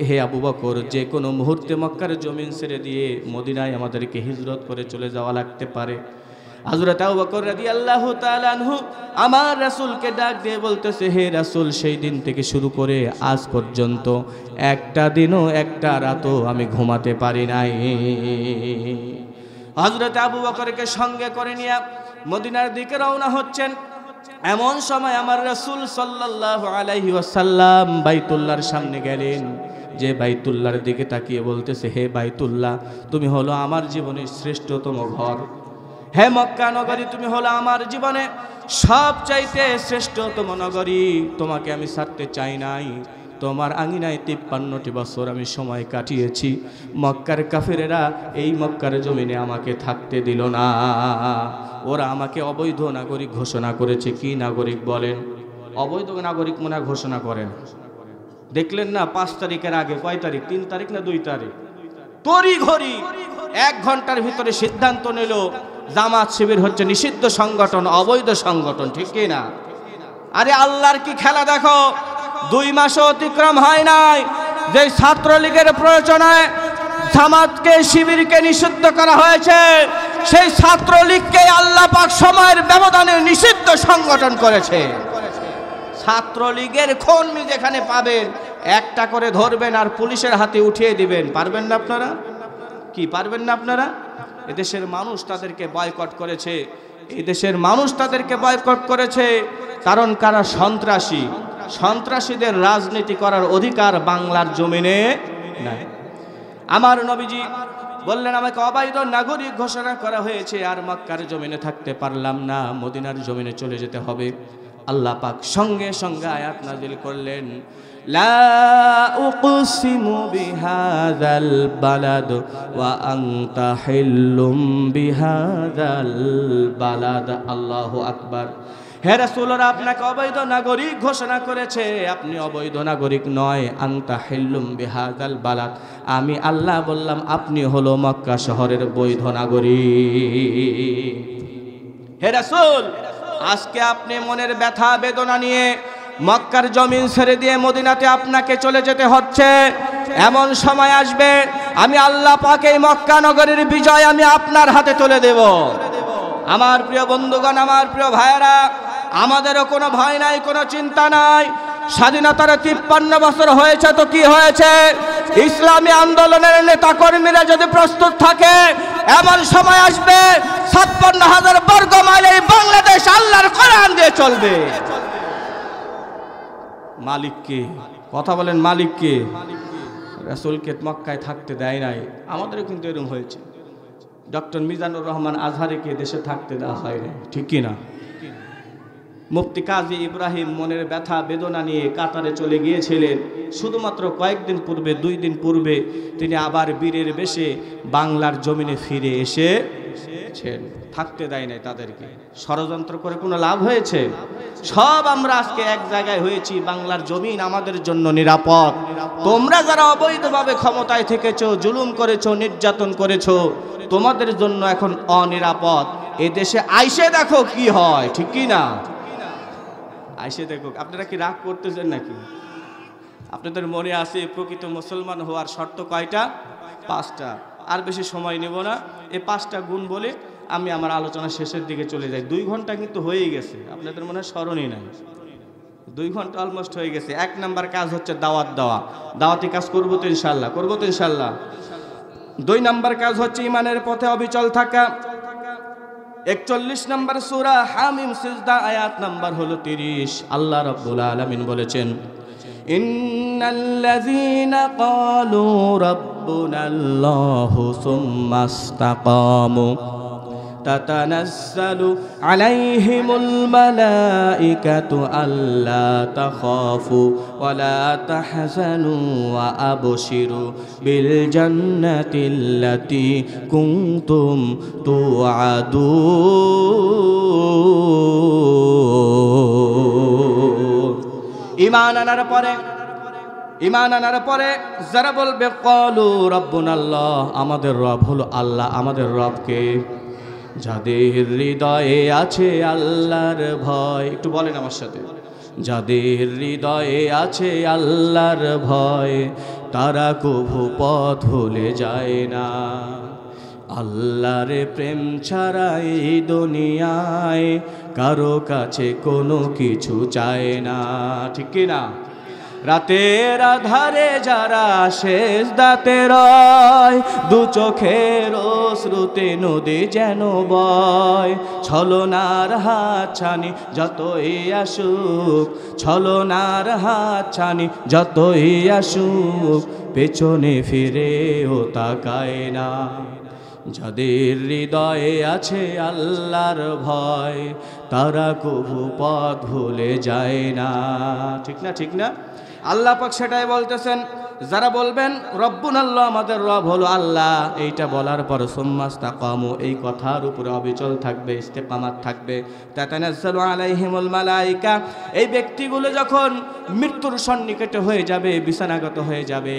[SPEAKER 1] হে আবু বকর, যে কোনো মুহূর্তে মক্কার জমিন ছেড়ে দিয়ে মদিনায় আমাদেরকে হিজরত করে চলে যাওয়া লাগতে পারে। হযরত আবু বকর রাদিয়াল্লাহু তাআলা আনহু আমার রাসূলকে ডাক দিয়ে বলতেছে, হে রাসূল, সেই দিন থেকে শুরু করে আজ পর্যন্ত একটা দিনও একটা রাতও আমি ঘুমাতে পারি নাই। হযরত আবু বকরকে সঙ্গে করে নিয়ে মদিনার দিকে রওনা হচ্ছেন। এমন সময় আমার রাসূল সাল্লাল্লাহু আলাইহি ওয়াসাল্লাম বাইতুল্লাহর সামনে গেলেন, যে বাইতুল্লাহর দিকে তাকিয়ে বলতেছে, হে বাইতুল্লাহ, তুমি হলো আমার জীবনের শ্রেষ্ঠতম ঘর। হে মক্কা নগরী, তুমি হলো আমার জীবনে সবচাইতে শ্রেষ্ঠতম নগরী। তোমাকে আমি ছাড়তে চাই নাই। তোমার আঙিনায় 53টি বছর আমি সময় কাটিয়েছি। মক্কার কাফেরেরা এই মক্কার জমিনে আমাকে থাকতে দিল না। ওরা আমাকে অবৈধ নাগরিক ঘোষণা করেছে। কি নাগরিক বলেন? অবৈধ নাগরিক মনে ঘোষণা করেন। দেখলেন না 5 তারিখের আগে, কয় তারিখ? 3 তারিখ না 2 তারিখ? তড়ি ঘড়ি 1 ঘন্টার ভিতরে সিদ্ধান্ত নিল জামাত শিবির হচ্ছে নিষিদ্ধ সংগঠন, অবৈধ সংগঠন। ঠিক কি না? আরে আল্লাহর কি খেলা দেখো! 2 মাসও অতিক্রম হয় নাই যে ছাত্রলীগের প্রয়োজনায় জামাতকে শিবিরকে নিষিদ্ধ করা হয়েছে, সেই ছাত্রলীগকে আল্লাহ পাক সময়ের ব্যবধানে নিষিদ্ধ সংগঠন করেছে। ছাত্রলীগের খনমি যেখানে পাবেন একটা করে ধরবেন আর পুলিশের হাতে উঠিয়ে দিবেন। পারবেন না আপনারা? কি পারবেন না আপনারা? এদেশের মানুষ তাদেরকে বয়কট করেছে, এদেশের মানুষ তাদেরকে বয়কট করেছে, কারণ কারা সন্ত্রাসী। সন্ত্রাসীদের রাজনীতি করার অধিকার বাংলার জমিনে নাই। আমার নবীজি বললেন, আমাকে অবৈধ নাগরিক ঘোষণা করা হয়েছে, আর মক্কার জমিনে থাকতে পারলাম না, মদিনার জমিনে চলে যেতে হবে। আল্লাহ পাক সঙ্গে সঙ্গে আয়াত নাজিল করলেন, লা উকসিমু বিহাযাল বালাদ ওয়া আনতা হিল্লুম বিহাযাল বালাদ। আল্লাহু আকবার। হে রাসূলুল্লাহ, আপনাকে অবৈধ নাগরিক ঘোষণা করেছে, আপনি অবৈধ নাগরিক নয়। আনতা হিল্লুম বিহাযাল বালাদ, আমি আল্লাহ বললাম আপনি হলো মক্কা শহরের বৈধ নাগরিক। হে রাসূল, আজকে আপনি মনের ব্যথা বেদনা নিয়ে মক্কার জমিন ছেড়ে দিয়ে মদিনাতে আপনাকে চলে যেতে হচ্ছে। এমন সময় আসবে, আমি আল্লাহ পাক এই মক্কা নগরীর বিজয় আমি আপনার হাতে তুলে দেব। আমার প্রিয় বন্ধুগণ, আমার প্রিয় ভাইয়েরা, আমাদেরও কোনো ভয় নাই, কোনো চিন্তা নাই। স্বাধীনতার 53 বছর হয়েছে তো কি হয়েছে? ইসলামী আন্দোলনের নেতা কর্মীরা যদি প্রস্তুত থাকে, এমন সময় আসবে 56,000 বর্গ মাইল এই বাংলাদেশ আল্লাহর কোরআন দিয়ে চলবে। মালিক কে? কথা বলেন, মালিক কে? রাসূলকে মক্কায় থাকতে দেয় নাই। আমাদেরও কিন্তু এরকম হয়েছে। ডক্টর মিজানুর রহমান আজহারিকে দেশে থাকতে দেওয়া হয় না, ঠিক কি না? মুফতি কাজী ইব্রাহিম মনের ব্যথা বেদনা নিয়ে কাতারে চলে গিয়েছিলেন। শুধুমাত্র কয়েকদিন পূর্বে, 2 দিন পূর্বে তিনি আবার বীরের বেশে বাংলার জমিনে ফিরে এসেছেন। থাকতে দেয় নাই তাদেরকে। ষড়যন্ত্র করে কোনো লাভ হয়েছে? সব আমরা আজকে এক জায়গায় হয়েছি, বাংলার জমিন আমাদের জন্য নিরাপদ। তোমরা যারা অবৈধভাবে ক্ষমতায় থেকেছো, জুলুম করেছো, নির্যাতন করেছো, তোমাদের জন্য এখন অনিরাপদ। এ দেশে আইসে দেখো কি হয়, ঠিক কি না? আইসে দেখো। আপনারা কি রাগ করতেছেন নাকি? আপনাদের মনে আছে প্রকৃত মুসলমান হওয়ার শর্ত কয়টা? 5টা। আর বেশি সময় নেব না, এই 5টা গুণ বলে আমি আমার আলোচনা শেষের দিকে চলে যাই। 2 ঘন্টা কিন্তু হয়েই গেছে, আপনাদের মনে হয় স্মরণই নাই। 2 ঘন্টা অলমোস্ট হয়ে গেছে। 1 নাম্বার কাজ হচ্ছে দাওয়াত দেওয়া। দাওয়াতি কাজ করবো তো ইনশাল্লাহ, করবো তো ইনশাল্লাহ। 2 নাম্বার কাজ হচ্ছে ইমানের পথে অবিচল থাকা। 41 নম্বর সূরা হামিম সিজদা আয়াত নাম্বার হলো 30। আল্লাহ রাব্বুল আলামিন বলেছেন, ইন্নাল্লাযীনা ক্বালু রাব্বুনাল্লাহু সুম্মা ইসতাকামু তাতানাজ্জালু আলাইহিমুল মালাইকাতু আল্লা তাখাফু ওয়া লা তাহজানু ওয়া আবশিরু বিল জান্নাতিল্লাতী কুনতুম তুআদুন। ঈমান আনার পরে যারা বলবে ক্বালু রাব্বুনাল্লাহ, আমাদের রব হলো আল্লাহ। আমাদের রবকে? যাদের হৃদয়ে আছে আল্লাহর ভয়। একটু বলেন আমার সাথে, যাদের হৃদয়ে আছে আল্লাহর ভয়, তারা কভু পথ ভুলে যায় না। আল্লাহর প্রেম ছাড়া এই দুনিয়ায় কারো কাছে কোনো কিছু চায় না, ঠিক কি না? রাতের আধারে যারা সেজদাতে রয়, 2 চোখের অশ্রুতে নদী যেন বয়। ছলনার হাতছানি যতই আসুক, ছলনার হাতছানি যতই আসুক, পেছনে ফিরেও তাকায় না। যাদের হৃদয়ে আছে আল্লাহর ভয়, তারা কভু পথ ভুলে যায় না, ঠিক না? ঠিক না? আল্লাহ পাক সেটাই বলতেছেন। যারা বলবেন রব্বুনাল্লাহ, আমাদের রব হলো আল্লাহ, এইটা বলার পর সুম্মা ইসতাকামু, এই কথার উপরে অবিচল থাকবে, ইস্তেকামাত থাকবে। তাতানাজ্জালু আলাইহিমুল মালাইকা, এই ব্যক্তিগুলো যখন মৃত্যুর সন্নিকটে হয়ে যাবে, বিছানাগত হয়ে যাবে,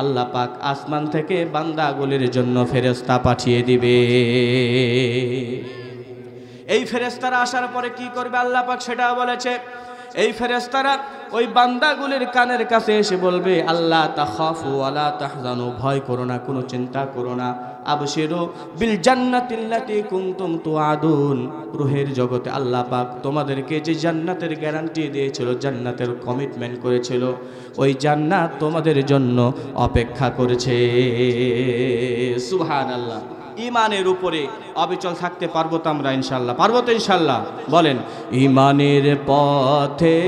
[SPEAKER 1] আল্লাহ পাক আসমান থেকে বান্দাগুলির জন্য ফেরেশতা পাঠিয়ে দিবে। এই ফেরেশতারা আসার পরে কি করবে আল্লাহ পাক সেটা বলেছে। এই ফেরেশতারা ওই বান্দাগুলির কানের কাছে এসে বলবে, আল্লাহ তাখাফু ওয়ালা তাহজানু, ভয় করো না, কোনো চিন্তা করো না, আবশিরু বিল জান্নাতিল্লাতী কুনতুম তুআদুন, রূহের জগতে আল্লাহ পাক তোমাদেরকে যে জান্নাতের গ্যারান্টি দিয়েছিল, জান্নাতের কমিটমেন্ট করেছিল, ওই জান্নাত তোমাদের জন্য অপেক্ষা করেছে। সুবহানাল্লাহ। ইমানের উপরে অবিচল থাকতে পারবো তো আমরা ইনশাল্লাহ? পারবো তো ইনশাল্লাহ? বলেন, ইমানের পথে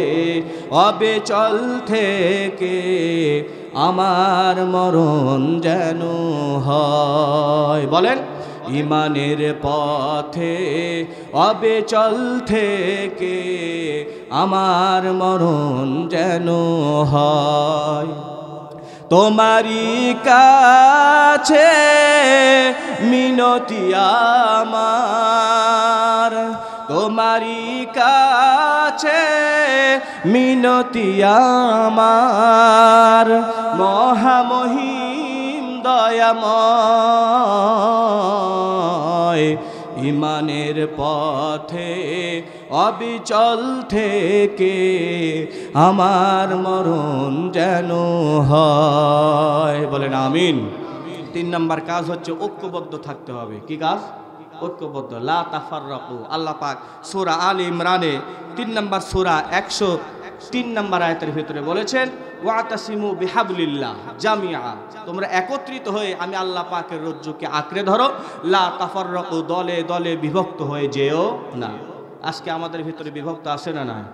[SPEAKER 1] অবিচল থেকে আমার মরণ যেন হয়। বলেন, ইমানের পথে অবিচল থেকে আমার মরণ যেন হয়। তোমারি কাছে মিনতি আমার, তোমারি কাছে মিনতি আমার, মহামহিম দয়াময়, ইমানের পথে অবিচল থেকে আমার মরণ যেন হয়। বলেন আমিন। 3 নম্বর কাজ হচ্ছে ঐক্যবদ্ধ থাকতে হবে। কি কাজ? ঐক্যবদ্ধ। লা তাফাররাকু। আল্লাহ পাক সূরা আলে ইমরানে 3 নম্বর সূরা 103 নম্বর আয়াতের ভিতরে বলেছেন, ওয়াতাসিমু বিহাবলিল্লাহ জামিআ, তোমরা একত্রিত হয়ে আমি আল্লাহ পাকের রজ্জুকে আঁকড়ে ধরো, লা তাফাররাকু, দলে দলে বিভক্ত হয়ে যেও না। আজকে আমাদের ভিতরে বিভক্ত আছে না নাই?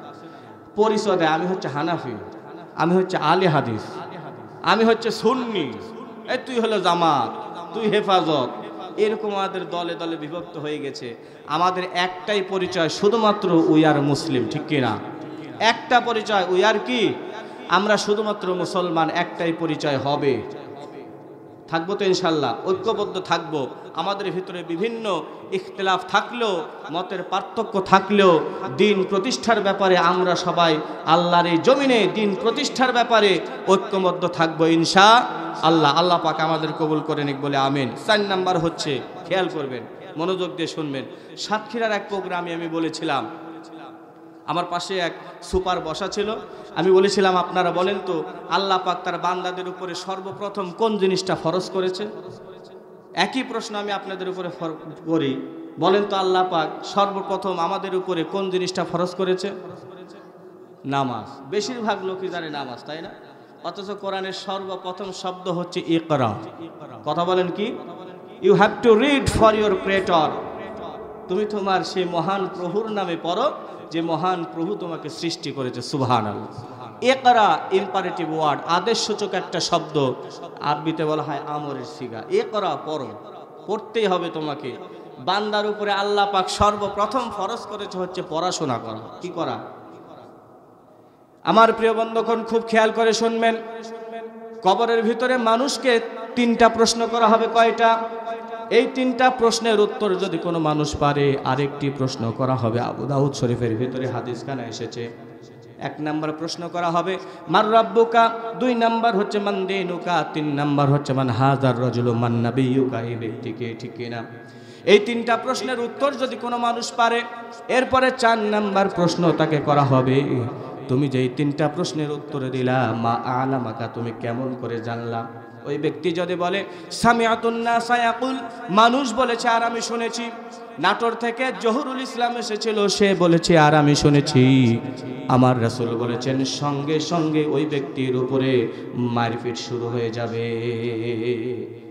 [SPEAKER 1] পরিচয় দেয়, আমি হচ্ছে হানাফি, আমি হচ্ছে আলে হাদিস, আমি হচ্ছে সুন্নি, এই তুই হলো জামাত, তুই হেফাজত, এরকম আমাদের দলে দলে বিভক্ত হয়ে গেছে। আমাদের একটাই পরিচয়, শুধুমাত্র উই আর মুসলিম। ঠিক কিনা? একটা পরিচয়, উই আর কি? আমরা শুধুমাত্র মুসলমান, একটাই পরিচয় হবে। থাকবো তো ইনশাল্লাহ? ঐক্যবদ্ধ থাকবো। আমাদের ভিতরে বিভিন্ন ইখতিলাফ থাকলেও, মতের পার্থক্য থাকলেও, দিন প্রতিষ্ঠার ব্যাপারে আমরা সবাই আল্লাহর এই জমিনে দিন প্রতিষ্ঠার ব্যাপারে ঐক্যবদ্ধ থাকবো ইনশাআল্লাহ। আল্লাহ পাক আমাদের কবুল করে নিক বলে আমিন। 4 নাম্বার হচ্ছে, খেয়াল করবেন, মনোযোগ দিয়ে শুনবেন। সাতক্ষীরার এক প্রোগ্রামে আমি বলেছিলাম, আমার পাশে এক সুপার বসা ছিল, আমি বলেছিলাম আপনারা বলেন তো আল্লাহ পাক তার বান্দাদের উপরে সর্বপ্রথম কোন জিনিসটা ফরজ করেছে? একই প্রশ্ন আমি আপনাদের উপরে করি, বলেন তো আল্লাহ পাক সর্বপ্রথম আমাদের উপরে কোন জিনিসটা ফরজ করেছে? নামাজ। বেশিরভাগ লোকই জানে নামাজ, তাই না? অথচ কোরআনের সর্বপ্রথম শব্দ হচ্ছে ইকরা। কথা বলেন কি? You have to read for your creator. তুমি তোমার সেই মহান প্রভুর নামে পড়ো যে মহান প্রভু তোমাকে সৃষ্টি করেছে। সুবহানাল্লাহ। ইকরা ইম্পারেটিভ ওয়ার্ড, আদেশসূচক একটা শব্দ, আরবিতে বলা হয় আমরের সিগা। ইকরা, পড়ো, পড়তেই হবে তোমাকে। বান্দার উপরে আল্লাহ পাক সর্বপ্রথম ফরজ করেছে হচ্ছে পড়াশোনা করা। কি করা? আমার প্রিয় বন্ধুগণ, খুব খেয়াল করে শুনবেন। কবরের ভিতরে মানুষকে 3টা প্রশ্ন করা হবে। কয়টা? এই 3টা প্রশ্নের উত্তর যদি কোনো মানুষ পারে, আরেকটি প্রশ্ন করা হবে। আবু দাউদ শরীফের ভিতরে হাদিসখানা এসেছে। 1 নম্বর প্রশ্ন করা হবে মার রাব্বুকা, 2 নম্বর হচ্ছে মান দীনুকা, 3 নম্বর হচ্ছে মান হাযার রাজুলু মান নাবিয়্যুকা, এই ব্যক্তিকে। ঠিক কিনা? এই 3টা প্রশ্নের উত্তর যদি কোনো মানুষ পারে, এরপরে 4 নম্বর প্রশ্ন তাকে করা হবে, তুমি যেই 3টা প্রশ্নের উত্তর দিলা, মা আলামাকা, তুমি কেমন করে জানলা? ওই ব্যক্তি যদি বলে সামিআতুন নাসা ইয়াকুল, মানুষ বলেছে আর আমি শুনেছি। নাটোর থেকে জহুরুল ইসলাম এসেছিল, সে বলেছে আর আমি শুনেছি। আমার রাসূল বলেছেন, সঙ্গে সঙ্গে ওই ব্যক্তির উপরে মারপিট শুরু হয়ে যাবে।